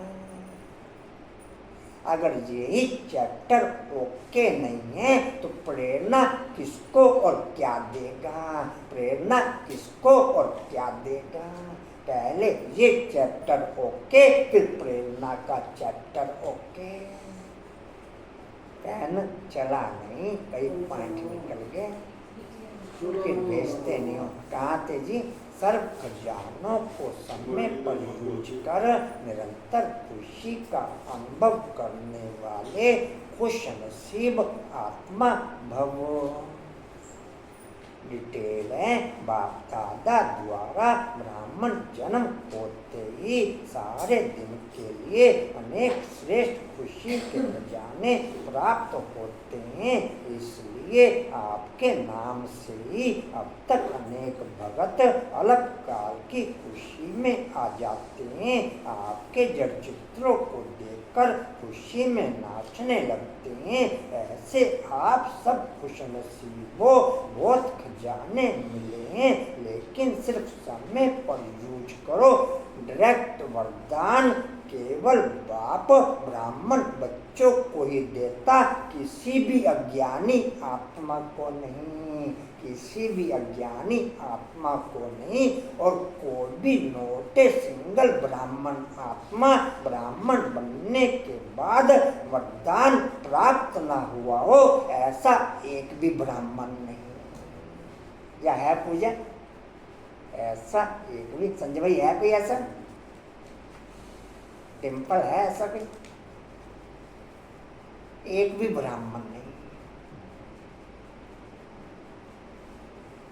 अगर यही चैप्टर ओके नहीं है तो प्रेरणा किसको और क्या देगा, प्रेरणा किसको और क्या देगा। पहले ये चैप्टर ओके, फिर प्रेरणा का चैप्टर ओके। पेन चला नहीं, कई पॉइंट निकल गए, फिर भेजते नहीं हो। कहाँ थे जी? सर्व खजानों को समय पर यूज कर निरंतर खुशी का अनुभव करने वाले खुश नसीब आत्मा भव। डिटेल है, बाप दादा द्वारा ब्राह्मण जन्म होते ही सारे दिन के लिए अनेक श्रेष्ठ खुशी के खजाने प्राप्त होते हैं। इसलिए आपके नाम से ही अब तक अनेक भगत अलग काल की खुशी में आ जाते हैं। आपके जड़ चित्रों को देखकर खुशी में नाचने लगते हैं। ऐसे आप सब खुशनसीबों, बहुत खजाने मिले हैं, लेकिन सिर्फ समय पर यूज करो। डायरेक्ट वरदान केवल बाप ब्राह्मण बच्चों को ही देता, किसी भी अज्ञानी आत्मा को नहीं, किसी भी अज्ञानी आत्मा को नहीं। और कोई भी नोटे सिंगल ब्राह्मण आत्मा ब्राह्मण बनने के बाद वरदान प्राप्त ना हुआ हो, ऐसा एक भी ब्राह्मण नहीं। या है पूजा? ऐसा एक भी, संजय भाई है कोई ऐसा टेम्पल है ऐसा कोई? एक भी ब्राह्मण नहीं।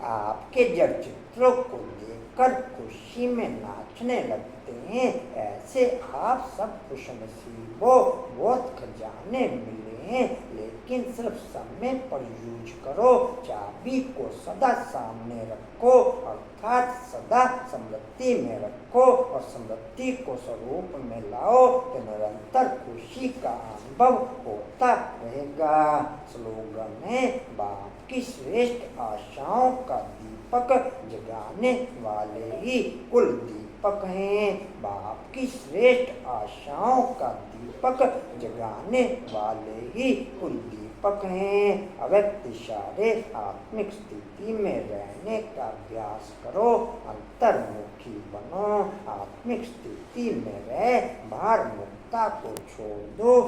आपके जड़ चित्रों को देखकर खुशी में नाचने लगते हैं। ऐसे आप सब खुशनसीबों, बहुत खजाने मिले हैं, लेकिन सिर्फ समय पर यूज करो। चाबी को सदा सामने रखो, अर्थात सदा स्मृति में रखो, और स्मृति को स्वरूप में लाओ तो निरंतर खुशी का अनुभव होता रहेगा। स्लोगन है, बाप की श्रेष्ठ आशाओं का दीपक जगाने वाले ही कुल दीपक हैं। बाप की श्रेष्ठ आशाओं का दीपक जगाने वाले ही कुल दीपक हैं। अव्यक्त इशारे आत्मिक स्थिति में रहने का अभ्यास करो, अंतर्मुखी बनो, आत्मिक स्थिति में रह भार मुक्ता को छोड़ दो।